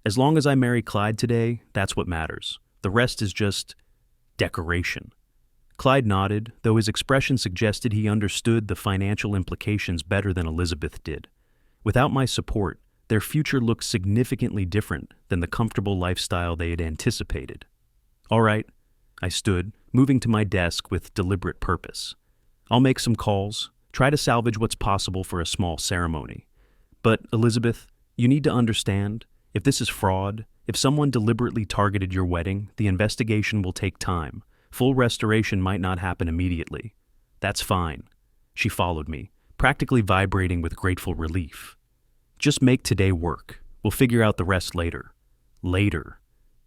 "As long as I marry Clyde today, that's what matters. The rest is just decoration." Clyde nodded, though his expression suggested he understood the financial implications better than Elizabeth did. Without my support, their future looked significantly different than the comfortable lifestyle they had anticipated. "All right," I stood, moving to my desk with deliberate purpose. "I'll make some calls, try to salvage what's possible for a small ceremony. But, Elizabeth, you need to understand, if this is fraud, if someone deliberately targeted your wedding, the investigation will take time. Full restoration might not happen immediately." "That's fine." She followed me, practically vibrating with grateful relief. "Just make today work. We'll figure out the rest later." Later.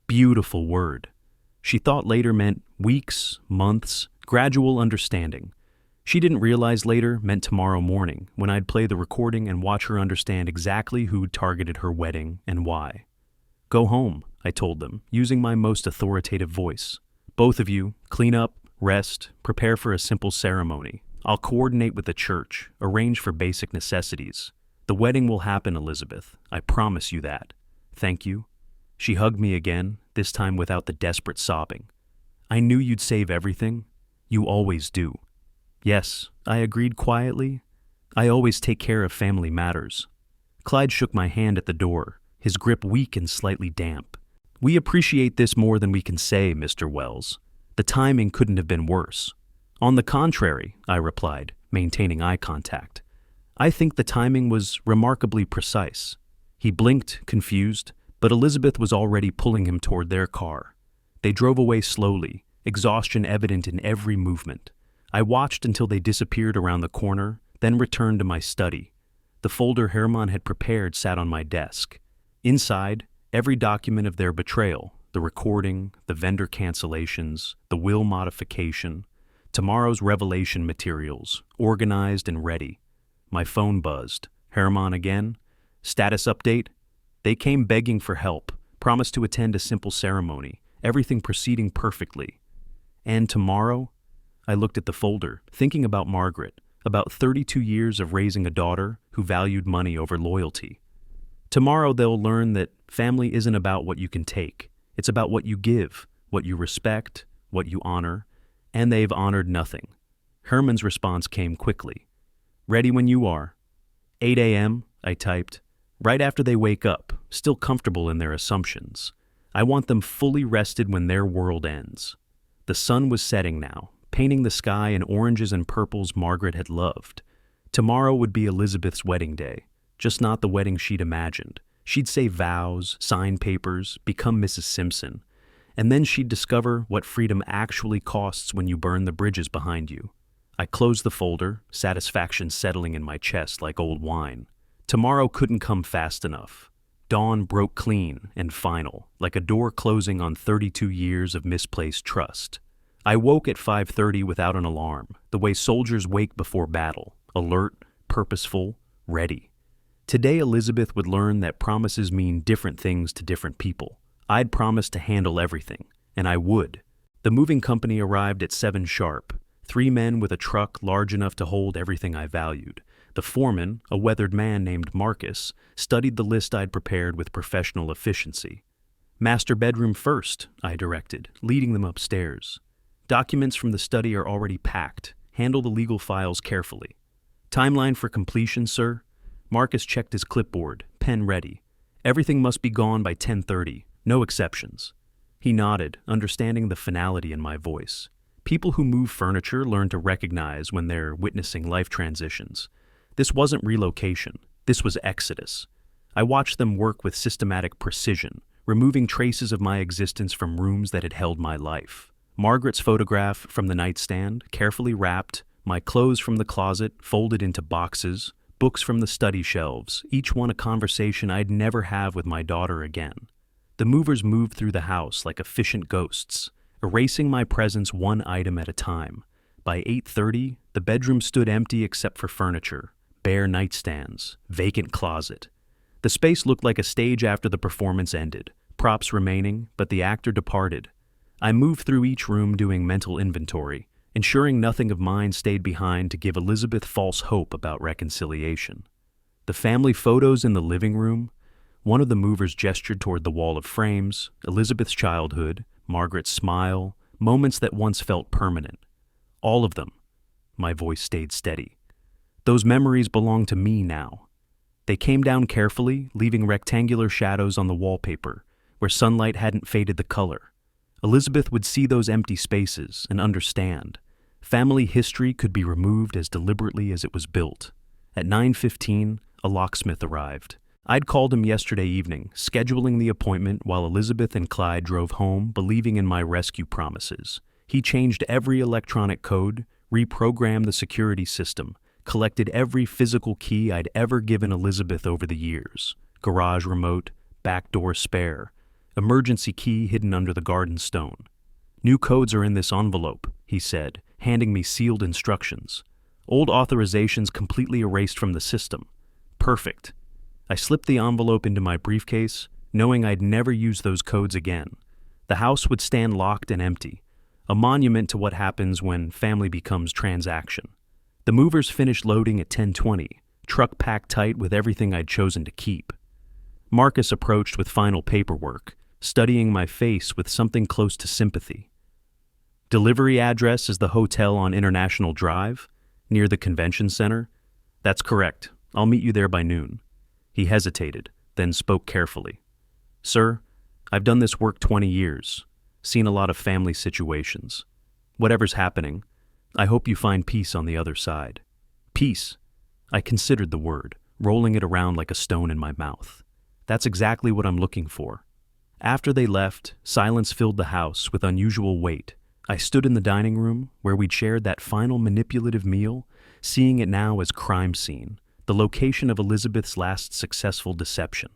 Beautiful word. She thought later meant weeks, months, gradual understanding. She didn't realize later meant tomorrow morning, when I'd play the recording and watch her understand exactly who'd targeted her wedding and why. "Go home," I told them, using my most authoritative voice. "Both of you, clean up, rest, prepare for a simple ceremony. I'll coordinate with the church, arrange for basic necessities. The wedding will happen, Elizabeth. I promise you that." "Thank you." She hugged me again, this time without the desperate sobbing. "I knew you'd save everything. You always do." "Yes," I agreed quietly. "I always take care of family matters." Clyde shook my hand at the door, his grip weak and slightly damp. "We appreciate this more than we can say, Mr. Wells. The timing couldn't have been worse." "On the contrary," I replied, maintaining eye contact. "I think the timing was remarkably precise." He blinked, confused, but Elizabeth was already pulling him toward their car. They drove away slowly, exhaustion evident in every movement. I watched until they disappeared around the corner, then returned to my study. The folder Hermann had prepared sat on my desk. Inside, every document of their betrayal, the recording, the vendor cancellations, the will modification, tomorrow's revelation materials, organized and ready. My phone buzzed. "Hermann again? Status update?" They came begging for help, promised to attend a simple ceremony, everything proceeding perfectly. "And tomorrow?" I looked at the folder, thinking about Margaret, about 32 years of raising a daughter who valued money over loyalty. "Tomorrow they'll learn that family isn't about what you can take. It's about what you give, what you respect, what you honor, and they've honored nothing." Herman's response came quickly. "Ready when you are." 8 a.m., I typed. "Right after they wake up, still comfortable in their assumptions. I want them fully rested when their world ends." The sun was setting now, painting the sky in oranges and purples Margaret had loved. Tomorrow would be Elizabeth's wedding day, just not the wedding she'd imagined. She'd say vows, sign papers, become Mrs. Simpson, and then she'd discover what freedom actually costs when you burn the bridges behind you. I closed the folder, satisfaction settling in my chest like old wine. Tomorrow couldn't come fast enough. Dawn broke clean and final, like a door closing on 32 years of misplaced trust. I woke at 5:30 without an alarm, the way soldiers wake before battle, alert, purposeful, ready. Today Elizabeth would learn that promises mean different things to different people. I'd promised to handle everything, and I would. The moving company arrived at 7 sharp. 3 men with a truck large enough to hold everything I valued. The foreman, a weathered man named Marcus, studied the list I'd prepared with professional efficiency. "Master bedroom first," I directed, leading them upstairs. "Documents from the study are already packed. Handle the legal files carefully." "Timeline for completion, sir?" Marcus checked his clipboard, pen ready. "Everything must be gone by 10:30, no exceptions." He nodded, understanding the finality in my voice. People who move furniture learn to recognize when they're witnessing life transitions. This wasn't relocation. This was exodus. I watched them work with systematic precision, removing traces of my existence from rooms that had held my life. Margaret's photograph from the nightstand, carefully wrapped, my clothes from the closet folded into boxes, books from the study shelves, each one a conversation I'd never have with my daughter again. The movers moved through the house like efficient ghosts, erasing my presence one item at a time. By 8:30, the bedroom stood empty except for furniture, bare nightstands, vacant closet. The space looked like a stage after the performance ended, props remaining, but the actor departed. I moved through each room doing mental inventory, ensuring nothing of mine stayed behind to give Elizabeth false hope about reconciliation. The family photos in the living room, one of the movers gestured toward the wall of frames, Elizabeth's childhood, Margaret's smile, moments that once felt permanent. All of them. My voice stayed steady. Those memories belong to me now. They came down carefully, leaving rectangular shadows on the wallpaper, where sunlight hadn't faded the color. Elizabeth would see those empty spaces and understand. Family history could be removed as deliberately as it was built. At 9:15, a locksmith arrived. I'd called him yesterday evening, scheduling the appointment while Elizabeth and Clyde drove home, believing in my rescue promises. He changed every electronic code, reprogrammed the security system, collected every physical key I'd ever given Elizabeth over the years. Garage remote, back door spare, emergency key hidden under the garden stone. "New codes are in this envelope," he said, handing me sealed instructions. "Old authorizations completely erased from the system. Perfect." I slipped the envelope into my briefcase, knowing I'd never use those codes again. The house would stand locked and empty, a monument to what happens when family becomes transaction. The movers finished loading at 10:20, truck packed tight with everything I'd chosen to keep. Marcus approached with final paperwork, studying my face with something close to sympathy. "Delivery address is the hotel on International Drive, near the convention center?" "That's correct. I'll meet you there by noon." He hesitated, then spoke carefully. "Sir, I've done this work 20 years, seen a lot of family situations. Whatever's happening, I hope you find peace on the other side." Peace. I considered the word, rolling it around like a stone in my mouth. That's exactly what I'm looking for. After they left, silence filled the house with unusual weight. I stood in the dining room, where we'd shared that final manipulative meal, seeing it now as crime scene, the location of Elizabeth's last successful deception.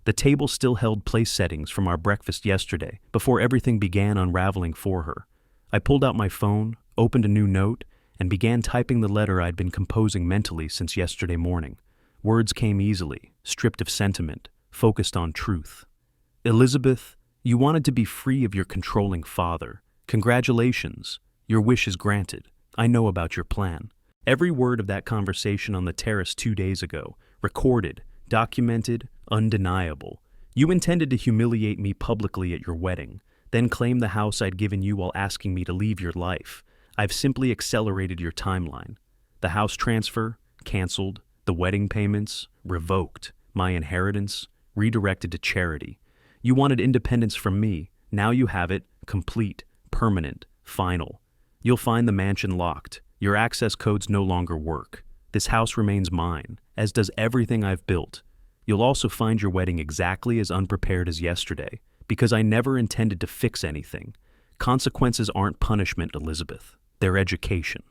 The table still held place settings from our breakfast yesterday, before everything began unraveling for her. I pulled out my phone, opened a new note, and began typing the letter I'd been composing mentally since yesterday morning. Words came easily, stripped of sentiment, focused on truth. "Elizabeth, you wanted to be free of your controlling father. Congratulations. Your wish is granted. I know about your plan." Every word of that conversation on the terrace 2 days ago, recorded, documented, undeniable. You intended to humiliate me publicly at your wedding, then claim the house I'd given you while asking me to leave your life. I've simply accelerated your timeline. The house transfer, canceled. The wedding payments, revoked. My inheritance, redirected to charity. You wanted independence from me. Now you have it, complete, permanent, final. You'll find the mansion locked. Your access codes no longer work. This house remains mine, as does everything I've built. You'll also find your wedding exactly as unprepared as yesterday, because I never intended to fix anything. Consequences aren't punishment, Elizabeth. They're education.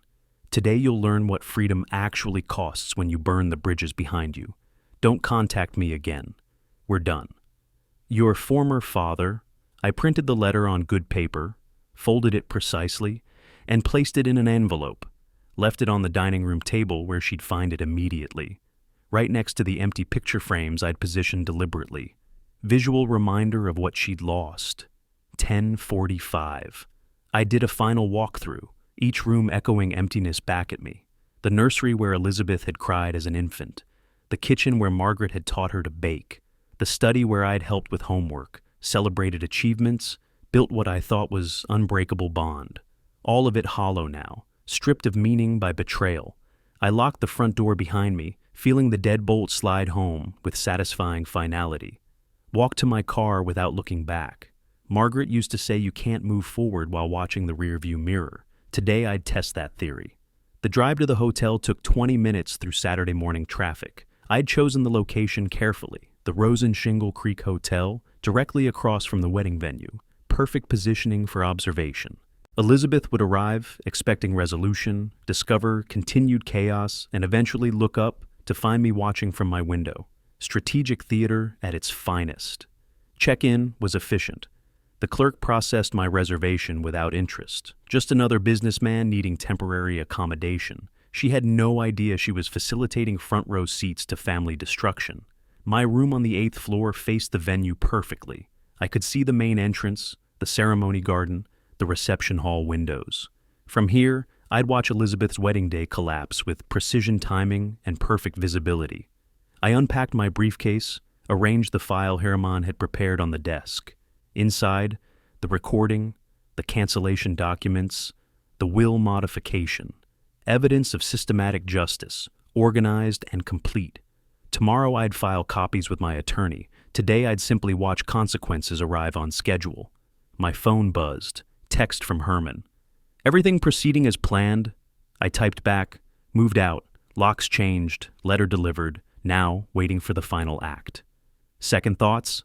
Today you'll learn what freedom actually costs when you burn the bridges behind you. Don't contact me again. We're done. Your former father. I printed the letter on good paper, folded it precisely, and placed it in an envelope. Left it on the dining room table where she'd find it immediately, right next to the empty picture frames I'd positioned deliberately. Visual reminder of what she'd lost. 10:45. I did a final walkthrough, each room echoing emptiness back at me. The nursery where Elizabeth had cried as an infant. The kitchen where Margaret had taught her to bake. The study where I'd helped with homework, celebrated achievements, built what I thought was unbreakable bond. All of it hollow now, stripped of meaning by betrayal. I locked the front door behind me, feeling the deadbolt slide home with satisfying finality. Walked to my car without looking back. Margaret used to say you can't move forward while watching the rearview mirror. Today I'd test that theory. The drive to the hotel took 20 minutes through Saturday morning traffic. I'd chosen the location carefully, the Rosen Shingle Creek Hotel, directly across from the wedding venue. Perfect positioning for observation. Elizabeth would arrive, expecting resolution, discover continued chaos, and eventually look up to find me watching from my window. Strategic theater at its finest. Check-in was efficient. The clerk processed my reservation without interest. Just another businessman needing temporary accommodation. She had no idea she was facilitating front-row seats to family destruction. My room on the 8th floor faced the venue perfectly. I could see the main entrance, the ceremony garden, the reception hall windows. From here, I'd watch Elizabeth's wedding day collapse with precision timing and perfect visibility. I unpacked my briefcase, arranged the file Herman had prepared on the desk. Inside, the recording, the cancellation documents, the will modification. Evidence of systematic justice, organized and complete. Tomorrow I'd file copies with my attorney. Today I'd simply watch consequences arrive on schedule. My phone buzzed. Text from Herman. Everything proceeding as planned. I typed back, moved out, locks changed, letter delivered, now waiting for the final act. Second thoughts?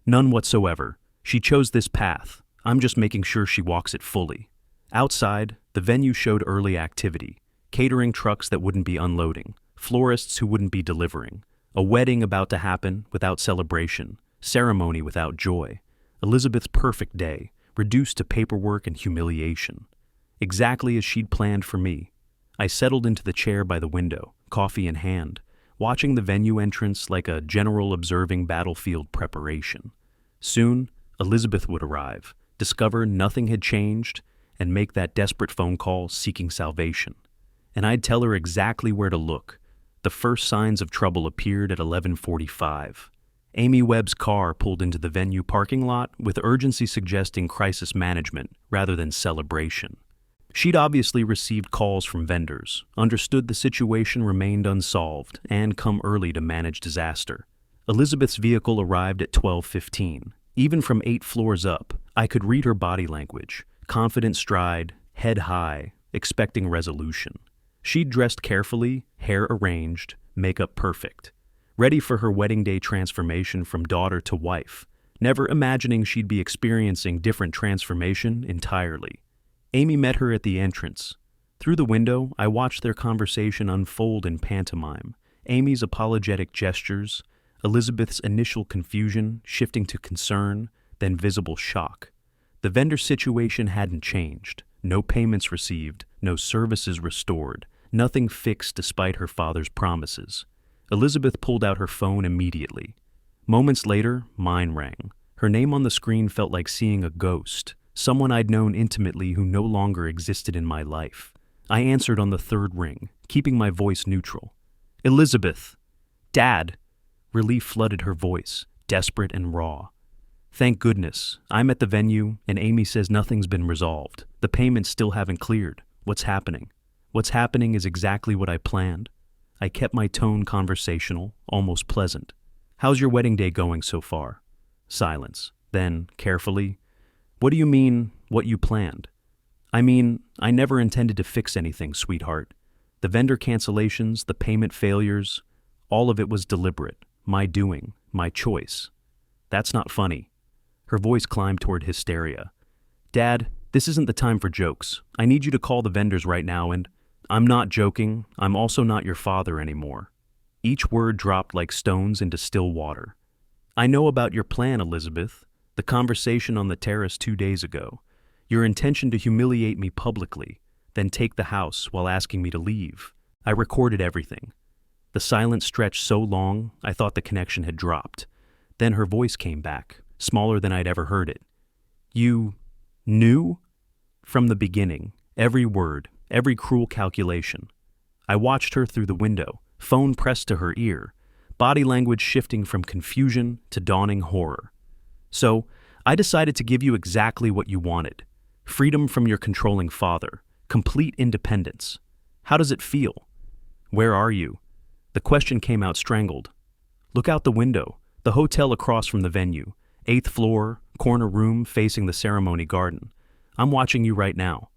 None whatsoever. She chose this path. I'm just making sure she walks it fully. Outside, the venue showed early activity. Catering trucks that wouldn't be unloading. Florists who wouldn't be delivering. A wedding about to happen without celebration. Ceremony without joy. Elizabeth's perfect day, reduced to paperwork and humiliation. Exactly as she'd planned for me. I settled into the chair by the window, coffee in hand, watching the venue entrance like a general observing battlefield preparation. Soon, Elizabeth would arrive, discover nothing had changed, and make that desperate phone call seeking salvation. And I'd tell her exactly where to look. The first signs of trouble appeared at 11:45. Amy Webb's car pulled into the venue parking lot with urgency suggesting crisis management rather than celebration. She'd obviously received calls from vendors, understood the situation remained unsolved, and come early to manage disaster. Elizabeth's vehicle arrived at 12:15. Even from 8 floors up, I could read her body language, confident stride, head high, expecting resolution. She'd dressed carefully, hair arranged, makeup perfect. Ready for her wedding day transformation from daughter to wife, never imagining she'd be experiencing different transformation entirely. Amy met her at the entrance. Through the window, I watched their conversation unfold in pantomime. Amy's apologetic gestures, Elizabeth's initial confusion shifting to concern, then visible shock. The vendor situation hadn't changed. No payments received, no services restored, nothing fixed despite her father's promises. Elizabeth pulled out her phone immediately. Moments later, mine rang. Her name on the screen felt like seeing a ghost, someone I'd known intimately who no longer existed in my life. I answered on the 3rd ring, keeping my voice neutral. Elizabeth! Dad! Relief flooded her voice, desperate and raw. Thank goodness. I'm at the venue, and Amy says nothing's been resolved. The payments still haven't cleared. What's happening? What's happening is exactly what I planned. I kept my tone conversational, almost pleasant. How's your wedding day going so far? Silence. Then, carefully, what do you mean, what you planned? I mean, I never intended to fix anything, sweetheart. The vendor cancellations, the payment failures, all of it was deliberate. My doing, my choice. That's not funny. Her voice climbed toward hysteria. Dad, this isn't the time for jokes. I need you to call the vendors right now and... I'm not joking. I'm also not your father anymore. Each word dropped like stones into still water. I know about your plan, Elizabeth. The conversation on the terrace 2 days ago. Your intention to humiliate me publicly, then take the house while asking me to leave. I recorded everything. The silence stretched so long, I thought the connection had dropped. Then her voice came back, smaller than I'd ever heard it. You knew? From the beginning, every word, every cruel calculation. I watched her through the window, phone pressed to her ear, body language shifting from confusion to dawning horror. So, I decided to give you exactly what you wanted. Freedom from your controlling father, complete independence. How does it feel? Where are you? The question came out strangled. Look out the window, the hotel across from the venue, 8th floor, corner room facing the ceremony garden. I'm watching you right now.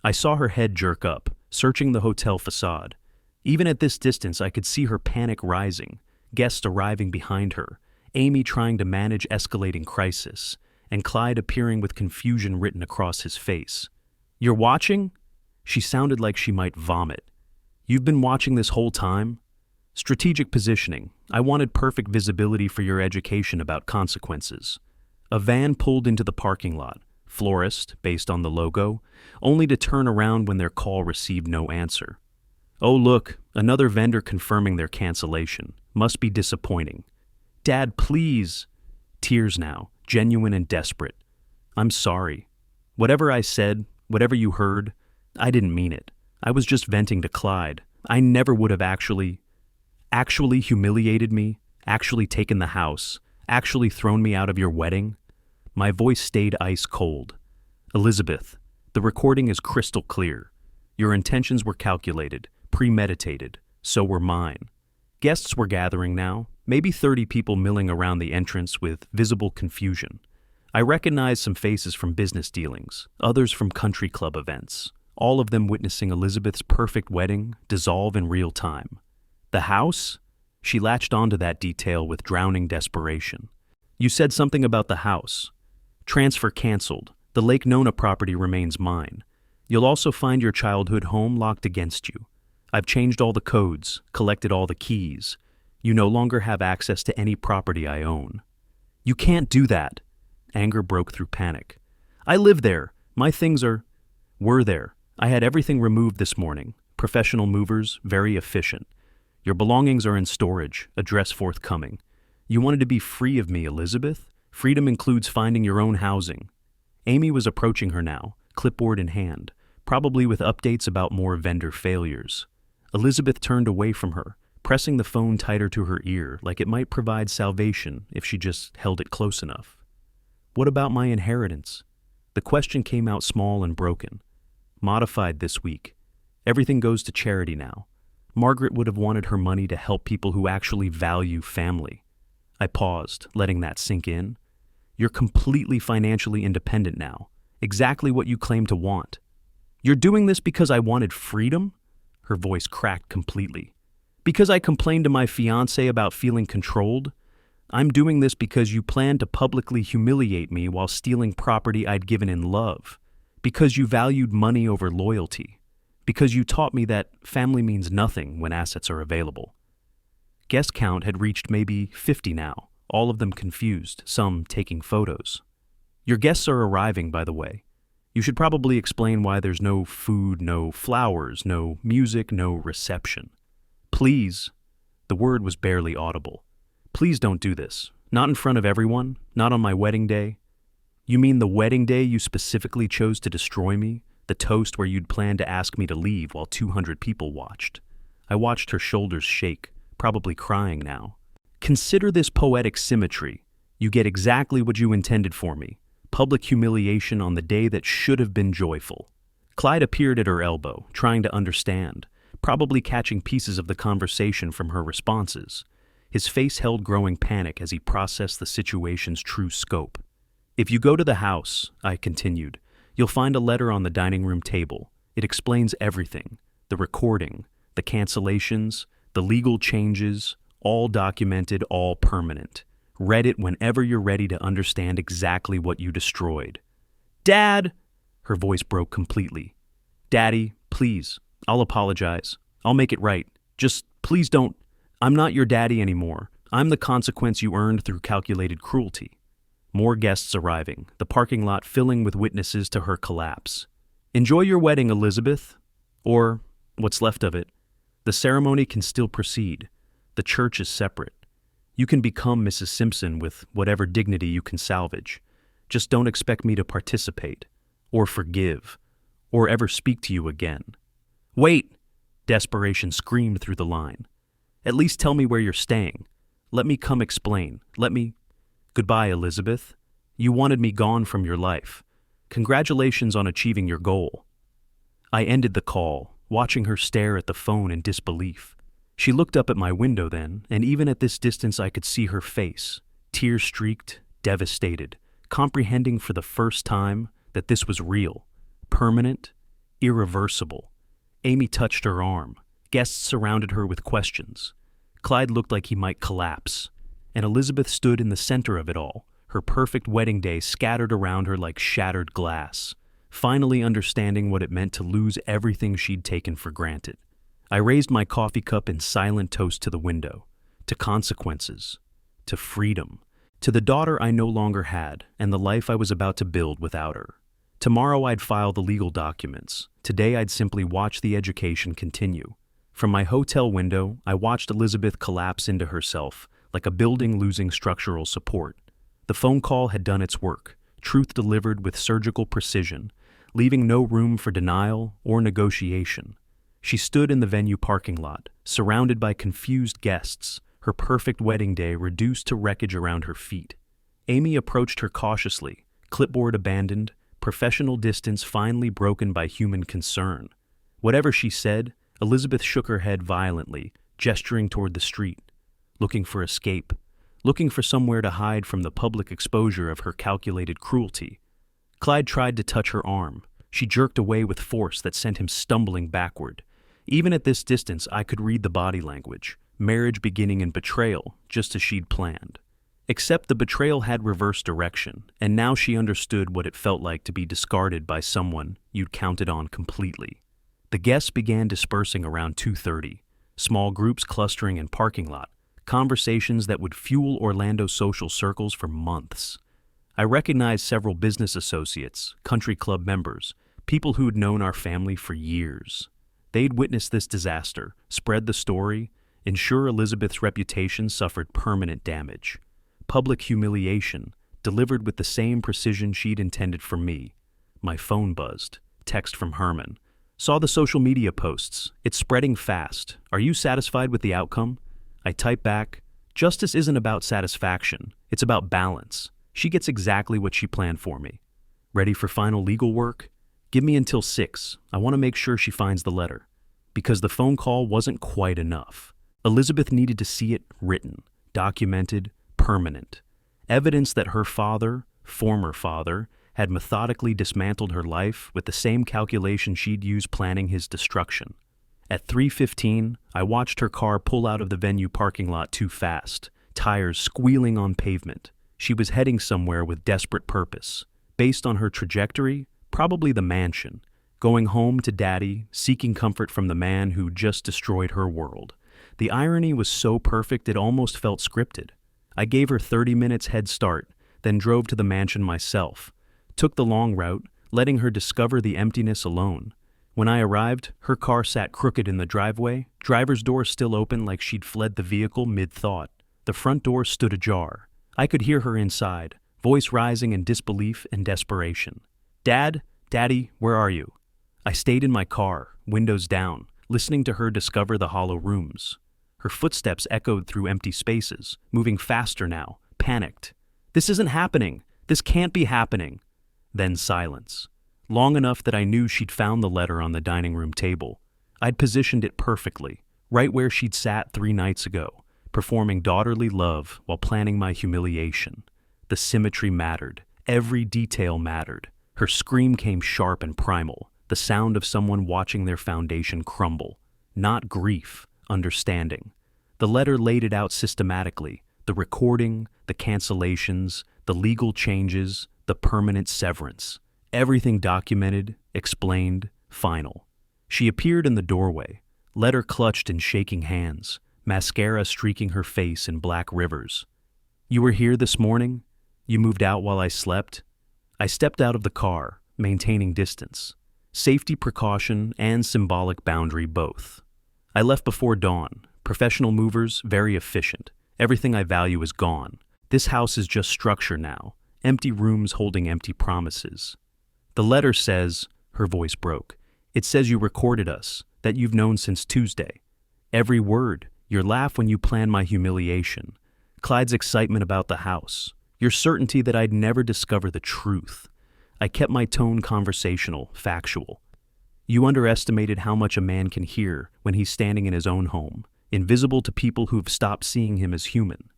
I saw her head jerk up, searching the hotel facade. Even at this distance, I could see her panic rising, guests arriving behind her, Amy trying to manage escalating crisis, and Clyde appearing with confusion written across his face. You're watching? She sounded like she might vomit. You've been watching this whole time? Strategic positioning. I wanted perfect visibility for your education about consequences. A van pulled into the parking lot, florist, based on the logo, only to turn around when their call received no answer. Oh look, another vendor confirming their cancellation. Must be disappointing. Dad, please. Tears now, genuine and desperate. I'm sorry. Whatever I said, whatever you heard, I didn't mean it. I was just venting to Clyde. I never would have actually humiliated me, actually taken the house, actually thrown me out of your wedding. My voice stayed ice cold. Elizabeth, the recording is crystal clear. Your intentions were calculated, premeditated. So were mine. Guests were gathering now, maybe 30 people milling around the entrance with visible confusion. I recognized some faces from business dealings, others from country club events, all of them witnessing Elizabeth's perfect wedding dissolve in real time. The house? She latched onto that detail with drowning desperation. You said something about the house. Transfer canceled. The Lake Nona property remains mine. You'll also find your childhood home locked against you. I've changed all the codes, collected all the keys. You no longer have access to any property I own. You can't do that. Anger broke through panic. I live there. My things were there. I had everything removed this morning. Professional movers, very efficient. Your belongings are in storage, address forthcoming. You wanted to be free of me, Elizabeth? Freedom includes finding your own housing. Amy was approaching her now, clipboard in hand, probably with updates about more vendor failures. Elizabeth turned away from her, pressing the phone tighter to her ear like it might provide salvation if she just held it close enough. What about my inheritance? The question came out small and broken. Modified this week. Everything goes to charity now. Margaret would have wanted her money to help people who actually value family. I paused, letting that sink in. You're completely financially independent now. Exactly what you claim to want. You're doing this because I wanted freedom? Her voice cracked completely. Because I complained to my fiancé about feeling controlled? I'm doing this because you plan to publicly humiliate me while stealing property I'd given in love. Because you valued money over loyalty. Because you taught me that family means nothing when assets are available. Guest count had reached maybe 50 now, all of them confused, some taking photos. Your guests are arriving, by the way. You should probably explain why there's no food, no flowers, no music, no reception. Please. The word was barely audible. Please don't do this. Not in front of everyone, not on my wedding day. You mean the wedding day you specifically chose to destroy me? The toast where you'd planned to ask me to leave while 200 people watched. I watched her shoulders shake, probably crying now. Consider this poetic symmetry. You get exactly what you intended for me. Public humiliation on the day that should have been joyful. Clyde appeared at her elbow, trying to understand, probably catching pieces of the conversation from her responses. His face held growing panic as he processed the situation's true scope. If you go to the house, I continued, you'll find a letter on the dining room table. It explains everything. The recording, the cancellations, the legal changes, all documented, all permanent. Read it whenever you're ready to understand exactly what you destroyed. Dad! Her voice broke completely. Daddy, please. I'll apologize. I'll make it right. Just please don't. I'm not your daddy anymore. I'm the consequence you earned through calculated cruelty. More guests arriving, the parking lot filling with witnesses to her collapse. Enjoy your wedding, Elizabeth. Or what's left of it. The ceremony can still proceed. The church is separate. You can become Mrs. Simpson with whatever dignity you can salvage. Just don't expect me to participate, or forgive, or ever speak to you again. Wait! Desperation screamed through the line. At least tell me where you're staying. Let me come explain. Goodbye, Elizabeth. You wanted me gone from your life. Congratulations on achieving your goal. I ended the call, watching her stare at the phone in disbelief. She looked up at my window then, and even at this distance I could see her face, tear-streaked, devastated, comprehending for the first time that this was real, permanent, irreversible. Amy touched her arm. Guests surrounded her with questions. Clyde looked like he might collapse, and Elizabeth stood in the center of it all, her perfect wedding day scattered around her like shattered glass. finally understanding what it meant to lose everything she'd taken for granted. I raised my coffee cup in silent toast to the window, to consequences, to freedom, to the daughter I no longer had and the life I was about to build without her. Tomorrow I'd file the legal documents. Today I'd simply watch the education continue. From my hotel window, I watched Elizabeth collapse into herself, like a building losing structural support. The phone call had done its work, truth delivered with surgical precision, leaving no room for denial or negotiation. She stood in the venue parking lot, surrounded by confused guests, her perfect wedding day reduced to wreckage around her feet. Amy approached her cautiously, clipboard abandoned, professional distance finally broken by human concern. Whatever she said, Elizabeth shook her head violently, gesturing toward the street, looking for escape, looking for somewhere to hide from the public exposure of her calculated cruelty. Clyde tried to touch her arm. She jerked away with force that sent him stumbling backward. Even at this distance, I could read the body language, marriage beginning in betrayal, just as she'd planned. Except the betrayal had reversed direction, and now she understood what it felt like to be discarded by someone you'd counted on completely. The guests began dispersing around 2:30, small groups clustering in parking lot, conversations that would fuel Orlando's social circles for months. I recognized several business associates, country club members, people who'd known our family for years. They'd witnessed this disaster, spread the story, ensure Elizabeth's reputation suffered permanent damage. Public humiliation, delivered with the same precision she'd intended for me. My phone buzzed. Text from Herman. Saw the social media posts. It's spreading fast. Are you satisfied with the outcome? I type back, justice isn't about satisfaction. It's about balance. She gets exactly what she planned for me. Ready for final legal work? Give me until 6. I want to make sure she finds the letter. Because the phone call wasn't quite enough. Elizabeth needed to see it written, documented, permanent. Evidence that her father, former father, had methodically dismantled her life with the same calculation she'd used planning his destruction. At 3:15, I watched her car pull out of the venue parking lot too fast, tires squealing on pavement. She was heading somewhere with desperate purpose. Based on her trajectory, probably the mansion, going home to daddy, seeking comfort from the man who just destroyed her world. The irony was so perfect it almost felt scripted. I gave her 30 minutes head start, then drove to the mansion myself. Took the long route, letting her discover the emptiness alone. When I arrived, her car sat crooked in the driveway, driver's door still open like she'd fled the vehicle mid-thought. The front door stood ajar. I could hear her inside, voice rising in disbelief and desperation. Dad, Daddy, where are you? I stayed in my car, windows down, listening to her discover the hollow rooms. Her footsteps echoed through empty spaces, moving faster now, panicked. This isn't happening. This can't be happening. Then silence. Long enough that I knew she'd found the letter on the dining room table. I'd positioned it perfectly, right where she'd sat 3 nights ago, performing daughterly love while planning my humiliation. The symmetry mattered. Every detail mattered. Her scream came sharp and primal, the sound of someone watching their foundation crumble. Not grief, understanding. The letter laid it out systematically. The recording, the cancellations, the legal changes, the permanent severance. Everything documented, explained, final. She appeared in the doorway, letter clutched in shaking hands, mascara streaking her face in black rivers. You were here this morning? You moved out while I slept? I stepped out of the car, maintaining distance. Safety precaution and symbolic boundary both. I left before dawn. Professional movers, very efficient. Everything I value is gone. This house is just structure now. Empty rooms holding empty promises. The letter says, her voice broke, it says you recorded us, that you've known since Tuesday. Every word, your laugh when you planned my humiliation, Clyde's excitement about the house, your certainty that I'd never discover the truth. I kept my tone conversational, factual. You underestimated how much a man can hear when he's standing in his own home, invisible to people who've stopped seeing him as human.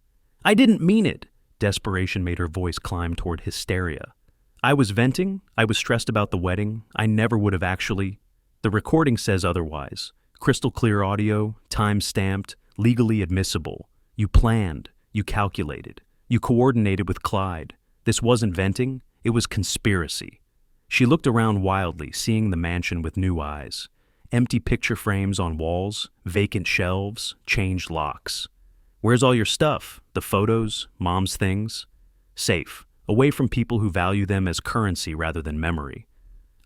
I didn't mean it. Desperation made her voice climb toward hysteria. I was venting. I was stressed about the wedding. I never would have actually. The recording says otherwise. Crystal clear audio, time-stamped, legally admissible. You planned. You calculated. You coordinated with Clyde. This wasn't venting. It was conspiracy. She looked around wildly, seeing the mansion with new eyes. Empty picture frames on walls, vacant shelves, changed locks. Where's all your stuff? The photos, mom's things? Safe, away from people who value them as currency rather than memory.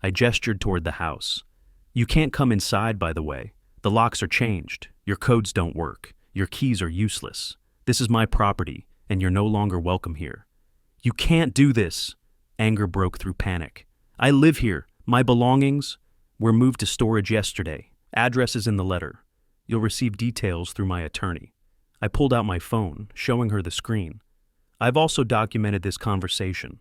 I gestured toward the house. You can't come inside, by the way. The locks are changed. Your codes don't work. Your keys are useless. This is my property, and you're no longer welcome here. You can't do this! Anger broke through panic. I live here. My belongings were moved to storage yesterday. Address is in the letter. You'll receive details through my attorney. I pulled out my phone, showing her the screen. I've also documented this conversation.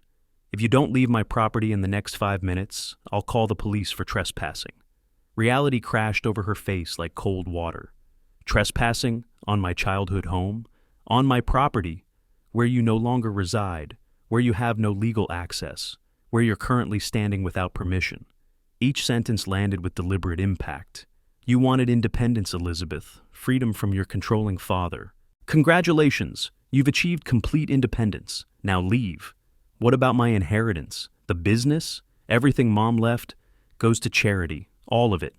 If you don't leave my property in the next 5 minutes, I'll call the police for trespassing. Reality crashed over her face like cold water. Trespassing on my childhood home, on my property, where you no longer reside, where you have no legal access, where you're currently standing without permission. Each sentence landed with deliberate impact. You wanted independence, Elizabeth, freedom from your controlling father. Congratulations, you've achieved complete independence. Now leave. What about my inheritance? The business? Everything Mom left goes to charity, all of it.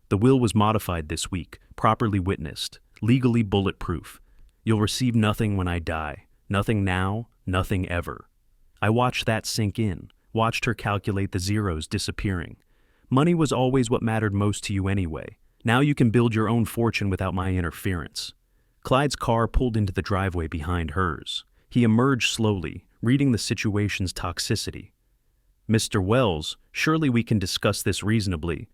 The will was modified this week, properly witnessed, legally bulletproof. You'll receive nothing when I die. Nothing now, nothing ever. I watched that sink in, watched her calculate the zeros disappearing. Money was always what mattered most to you anyway. Now you can build your own fortune without my interference. Clyde's car pulled into the driveway behind hers. He emerged slowly, reading the situation's toxicity. Mr. Wells, surely we can discuss this reasonably.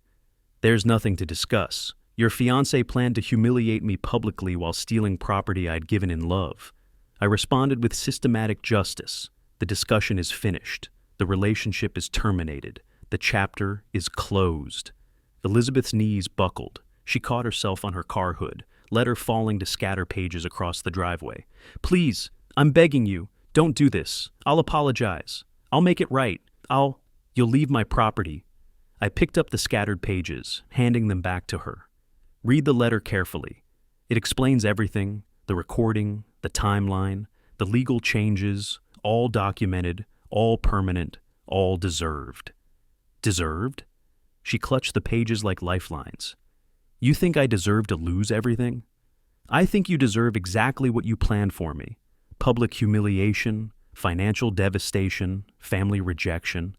There's nothing to discuss. Your fiancé planned to humiliate me publicly while stealing property I'd given in love. I responded with systematic justice. The discussion is finished. The relationship is terminated. The chapter is closed. Elizabeth's knees buckled. She caught herself on her car hood, letter falling to scatter pages across the driveway. Please, I'm begging you, don't do this. I'll apologize. I'll make it right. You'll leave my property. I picked up the scattered pages, handing them back to her. Read the letter carefully. It explains everything, the recording, the timeline, the legal changes, all documented, all permanent, all deserved. Deserved? She clutched the pages like lifelines. You think I deserve to lose everything? I think you deserve exactly what you planned for me. Public humiliation, financial devastation, family rejection.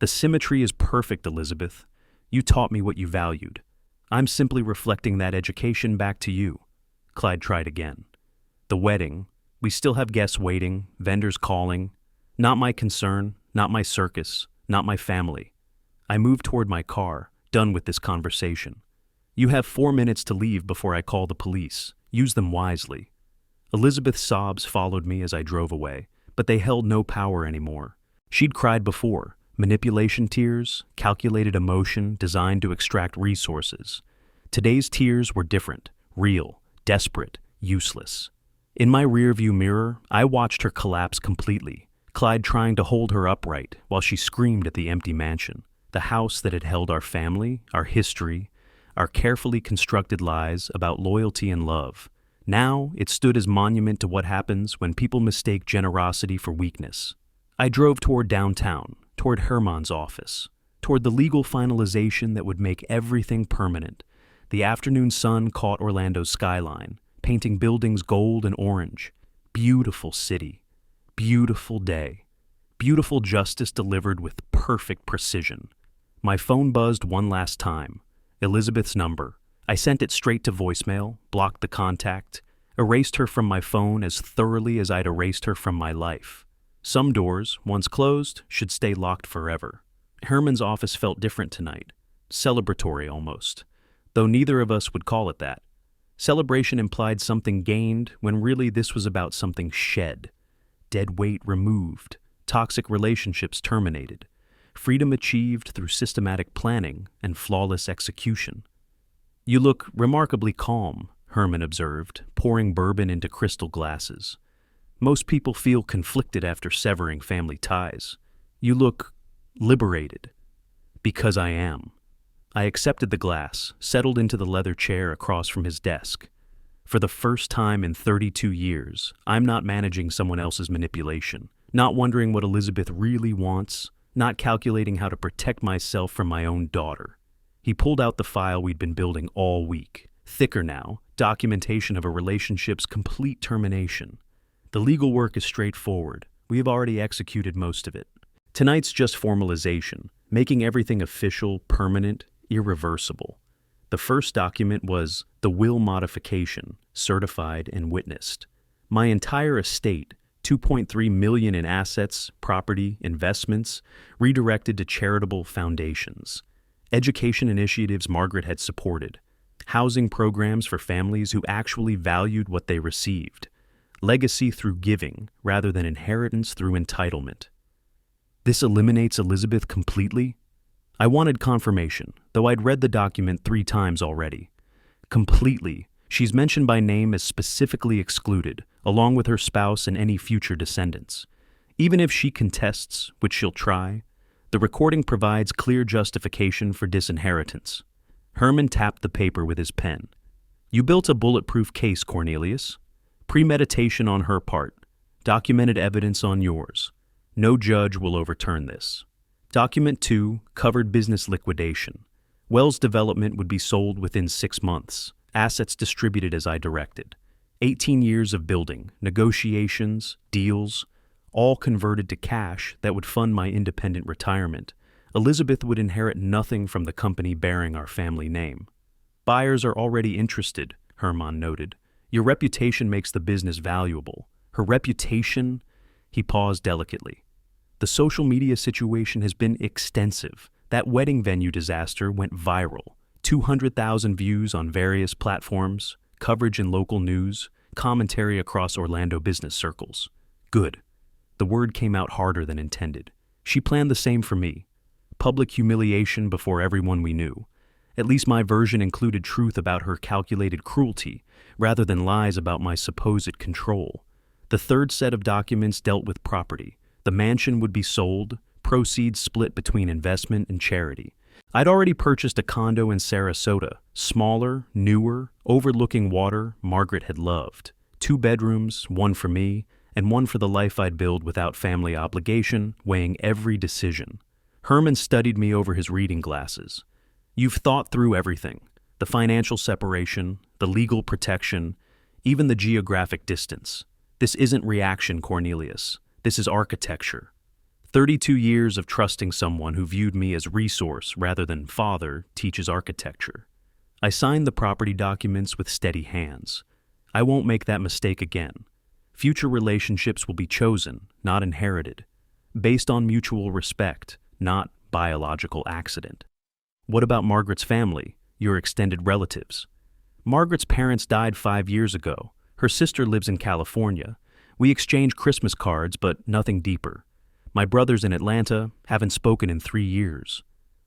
The symmetry is perfect, Elizabeth. You taught me what you valued. I'm simply reflecting that education back to you. Clyde tried again. The wedding. We still have guests waiting, vendors calling. Not my concern, not my circus, not my family. I moved toward my car, done with this conversation. You have 4 minutes to leave before I call the police. Use them wisely. Elizabeth's sobs followed me as I drove away, but they held no power anymore. She'd cried before. Manipulation tears, calculated emotion designed to extract resources. Today's tears were different, real, desperate, useless. In my rearview mirror, I watched her collapse completely, Clyde trying to hold her upright while she screamed at the empty mansion, the house that had held our family, our history, our carefully constructed lies about loyalty and love. Now it stood as monument to what happens when people mistake generosity for weakness. I drove toward downtown, toward Herman's office, toward the legal finalization that would make everything permanent. The afternoon sun caught Orlando's skyline, painting buildings gold and orange. Beautiful city. Beautiful day. Beautiful justice delivered with perfect precision. My phone buzzed one last time. Elizabeth's number. I sent it straight to voicemail, blocked the contact, erased her from my phone as thoroughly as I'd erased her from my life. Some doors, once closed, should stay locked forever. Herman's office felt different tonight. Celebratory almost. Though neither of us would call it that. Celebration implied something gained when really this was about something shed. Dead weight removed. Toxic relationships terminated. Freedom achieved through systematic planning and flawless execution. You look remarkably calm, Herman observed, pouring bourbon into crystal glasses. Most people feel conflicted after severing family ties. You look liberated. Because I am. I accepted the glass, settled into the leather chair across from his desk. For the first time in 32 years, I'm not managing someone else's manipulation, not wondering what Elizabeth really wants. not calculating how to protect myself from my own daughter. He pulled out the file we'd been building all week. Thicker now, documentation of a relationship's complete termination. The legal work is straightforward. We have already executed most of it. Tonight's just formalization, making everything official, permanent, irreversible. The first document was the will modification, certified and witnessed. My entire estate, $2.3 million in assets, property, investments, redirected to charitable foundations. Education initiatives Margaret had supported. Housing programs for families who actually valued what they received. Legacy through giving, rather than inheritance through entitlement. This eliminates Elizabeth completely? I wanted confirmation, though I'd read the document 3 times already. Completely. She's mentioned by name as specifically excluded, along with her spouse and any future descendants. Even if she contests, which she'll try, the recording provides clear justification for disinheritance. Herman tapped the paper with his pen. You built a bulletproof case, Cornelius. Premeditation on her part. Documented evidence on yours. No judge will overturn this. Document 2 covered business liquidation. Wells Development would be sold within 6 months. Assets distributed as I directed. 18 years of building, negotiations, deals, all converted to cash that would fund my independent retirement. Elizabeth would inherit nothing from the company bearing our family name. Buyers are already interested, Herman noted. Your reputation makes the business valuable. Her reputation? He paused delicately. The social media situation has been extensive. That wedding venue disaster went viral. 200,000 views on various platforms, coverage in local news, commentary across Orlando business circles. Good. The word came out harder than intended. She planned the same for me. Public humiliation before everyone we knew. At least my version included truth about her calculated cruelty, rather than lies about my supposed control. The third set of documents dealt with property. The mansion would be sold, proceeds split between investment and charity. I'd already purchased a condo in Sarasota, smaller, newer, overlooking water Margaret had loved. 2 bedrooms, 1 for me, and 1 for the life I'd build without family obligation, weighing every decision. Herman studied me over his reading glasses. You've thought through everything. The financial separation, the legal protection, even the geographic distance. This isn't reaction, Cornelius. This is architecture. 32 years of trusting someone who viewed me as resource rather than father teaches architecture. I signed the property documents with steady hands. I won't make that mistake again. Future relationships will be chosen, not inherited, based on mutual respect, not biological accident. What about Margaret's family, your extended relatives? Margaret's parents died 5 years ago. Her sister lives in California. We exchange Christmas cards, but nothing deeper. My brothers in Atlanta haven't spoken in 3 years.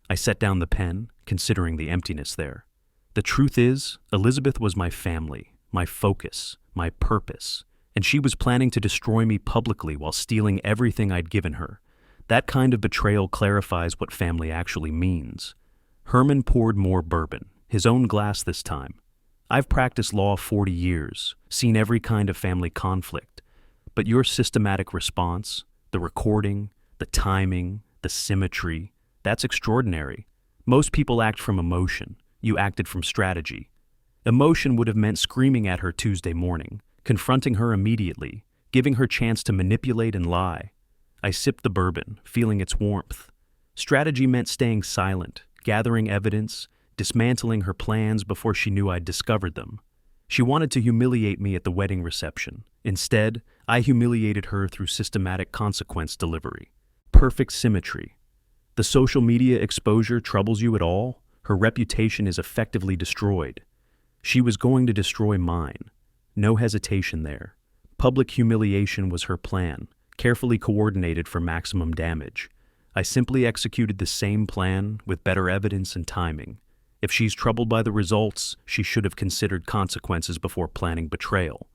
I set down the pen, considering the emptiness there. The truth is, Elizabeth was my family, my focus, my purpose, and she was planning to destroy me publicly while stealing everything I'd given her. That kind of betrayal clarifies what family actually means. Herman poured more bourbon, his own glass this time. I've practiced law 40 years, seen every kind of family conflict, but your systematic response, the recording, the timing, the symmetry, that's extraordinary. Most people act from emotion. You acted from strategy. Emotion would have meant screaming at her Tuesday morning, confronting her immediately, giving her chance to manipulate and lie. I sipped the bourbon, feeling its warmth. Strategy meant staying silent, gathering evidence, dismantling her plans before she knew I'd discovered them. She wanted to humiliate me at the wedding reception. Instead, I humiliated her through systematic consequence delivery. Perfect symmetry. The social media exposure troubles you at all? Her reputation is effectively destroyed. She was going to destroy mine. No hesitation there. Public humiliation was her plan, carefully coordinated for maximum damage. I simply executed the same plan with better evidence and timing. If she's troubled by the results, she should have considered consequences before planning betrayal.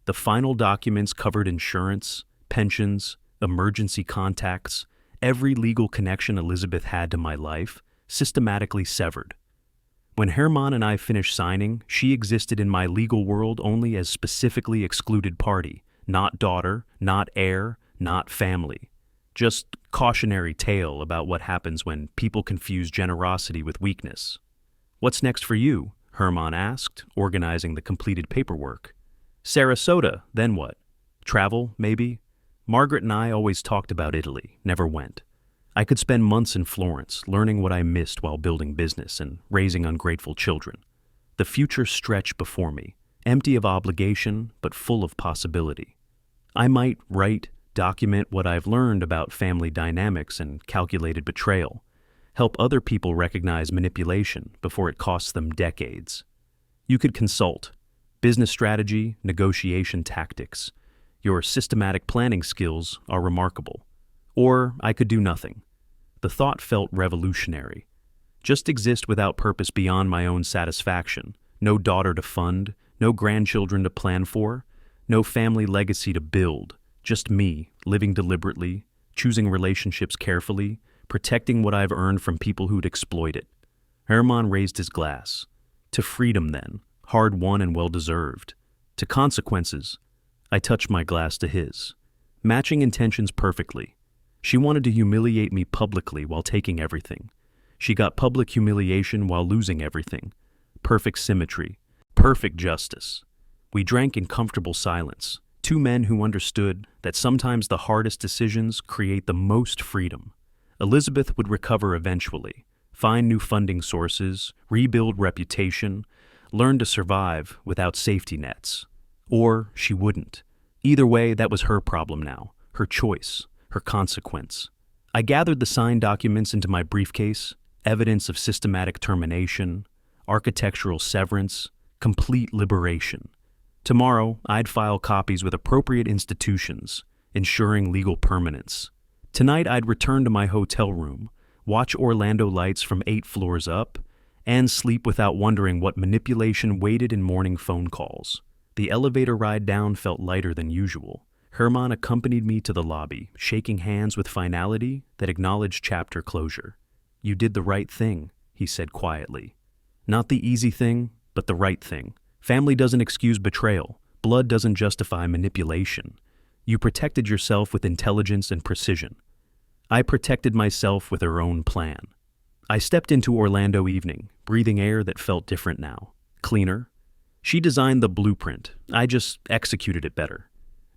The final documents covered insurance, pensions, emergency contacts, every legal connection Elizabeth had to my life, systematically severed. When Herman and I finished signing, she existed in my legal world only as specifically excluded party, not daughter, not heir, not family. Just cautionary tale about what happens when people confuse generosity with weakness. What's next for you? Herman asked, organizing the completed paperwork. Sarasota, then what? Travel, maybe? Margaret and I always talked about Italy, never went. I could spend months in Florence, learning what I missed while building business and raising ungrateful children. The future stretched before me, empty of obligation, but full of possibility. I might write, document what I've learned about family dynamics and calculated betrayal, help other people recognize manipulation before it costs them decades. You could consult business strategy, negotiation tactics. Your systematic planning skills are remarkable. Or I could do nothing. The thought felt revolutionary. Just exist without purpose beyond my own satisfaction. No daughter to fund, no grandchildren to plan for, no family legacy to build. Just me, living deliberately, choosing relationships carefully, protecting what I've earned from people who'd exploit it. Herman raised his glass. To freedom, then, hard-won and well-deserved. To consequences. I touched my glass to his, matching intentions perfectly. She wanted to humiliate me publicly while taking everything. She got public humiliation while losing everything. Perfect symmetry. Perfect justice. We drank in comfortable silence. Two men who understood that sometimes the hardest decisions create the most freedom. Elizabeth would recover eventually, find new funding sources, rebuild reputation, learn to survive without safety nets. Or she wouldn't. Either way, that was her problem now, her choice, her consequence. I gathered the signed documents into my briefcase, evidence of systematic termination, architectural severance, complete liberation. Tomorrow, I'd file copies with appropriate institutions, ensuring legal permanence. Tonight, I'd return to my hotel room, watch Orlando lights from 8 floors up, and sleep without wondering what manipulation waited in morning phone calls. The elevator ride down felt lighter than usual. Herman accompanied me to the lobby, shaking hands with finality that acknowledged chapter closure. You did the right thing, he said quietly. Not the easy thing, but the right thing. Family doesn't excuse betrayal. Blood doesn't justify manipulation. You protected yourself with intelligence and precision. I protected myself with her own plan. I stepped into Orlando evening, breathing air that felt different now. Cleaner. She designed the blueprint. I just executed it better.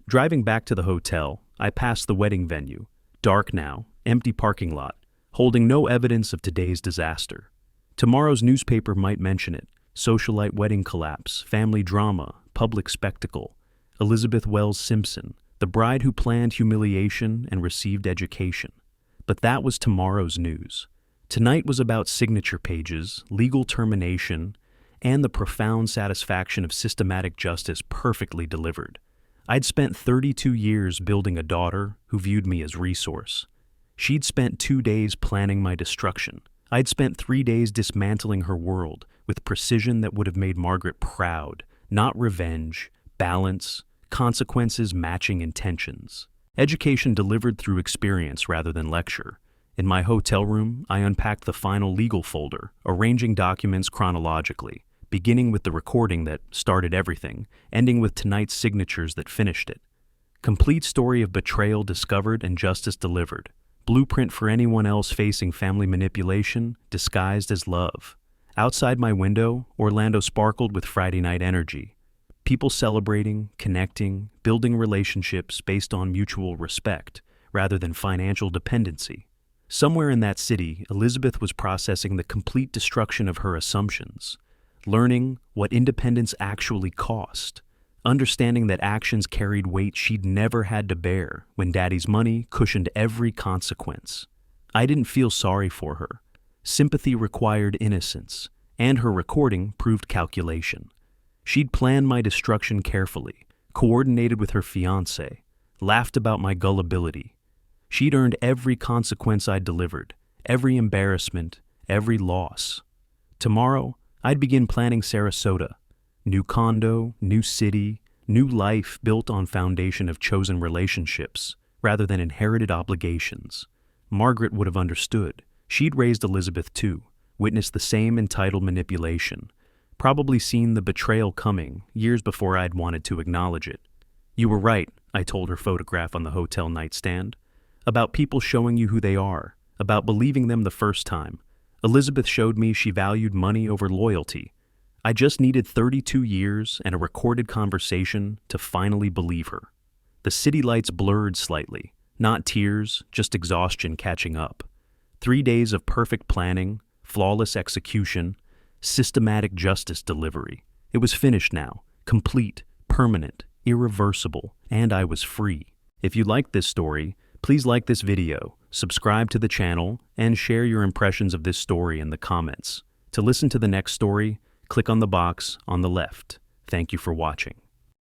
Driving back to the hotel, I passed the wedding venue. Dark now, empty parking lot, holding no evidence of today's disaster. Tomorrow's newspaper might mention it. Socialite wedding collapse, family drama, public spectacle. Elizabeth Wells Simpson, the bride who planned humiliation and received education. But that was tomorrow's news. Tonight was about signature pages, legal termination, and the profound satisfaction of systematic justice perfectly delivered. I'd spent 32 years building a daughter who viewed me as resource. She'd spent 2 days planning my destruction. I'd spent 3 days dismantling her world with precision that would have made Margaret proud, not revenge, balance, consequences matching intentions. Education delivered through experience rather than lecture. In my hotel room, I unpacked the final legal folder, arranging documents chronologically, beginning with the recording that started everything, ending with tonight's signatures that finished it. Complete story of betrayal discovered and justice delivered. Blueprint for anyone else facing family manipulation, disguised as love. Outside my window, Orlando sparkled with Friday night energy. People celebrating, connecting, building relationships based on mutual respect, rather than financial dependency. Somewhere in that city, Elizabeth was processing the complete destruction of her assumptions, learning what independence actually cost, understanding that actions carried weight she'd never had to bear when Daddy's money cushioned every consequence. I didn't feel sorry for her. Sympathy required innocence, and her recording proved calculation. She'd planned my destruction carefully, coordinated with her fiancé, laughed about my gullibility. She'd earned every consequence I'd delivered, every embarrassment, every loss. Tomorrow, I'd begin planning Sarasota. New condo, new city, new life built on foundation of chosen relationships, rather than inherited obligations. Margaret would have understood. She'd raised Elizabeth too, witnessed the same entitled manipulation, probably seen the betrayal coming years before I'd wanted to acknowledge it. You were right, I told her photograph on the hotel nightstand. about people showing you who they are, about believing them the first time. Elizabeth showed me she valued money over loyalty. I just needed 32 years and a recorded conversation to finally believe her. The city lights blurred slightly, not tears, just exhaustion catching up. 3 days of perfect planning, flawless execution, systematic justice delivery. It was finished now, complete, permanent, irreversible, and I was free. If you liked this story, please like this video, subscribe to the channel, and share your impressions of this story in the comments. To listen to the next story, click on the box on the left. Thank you for watching.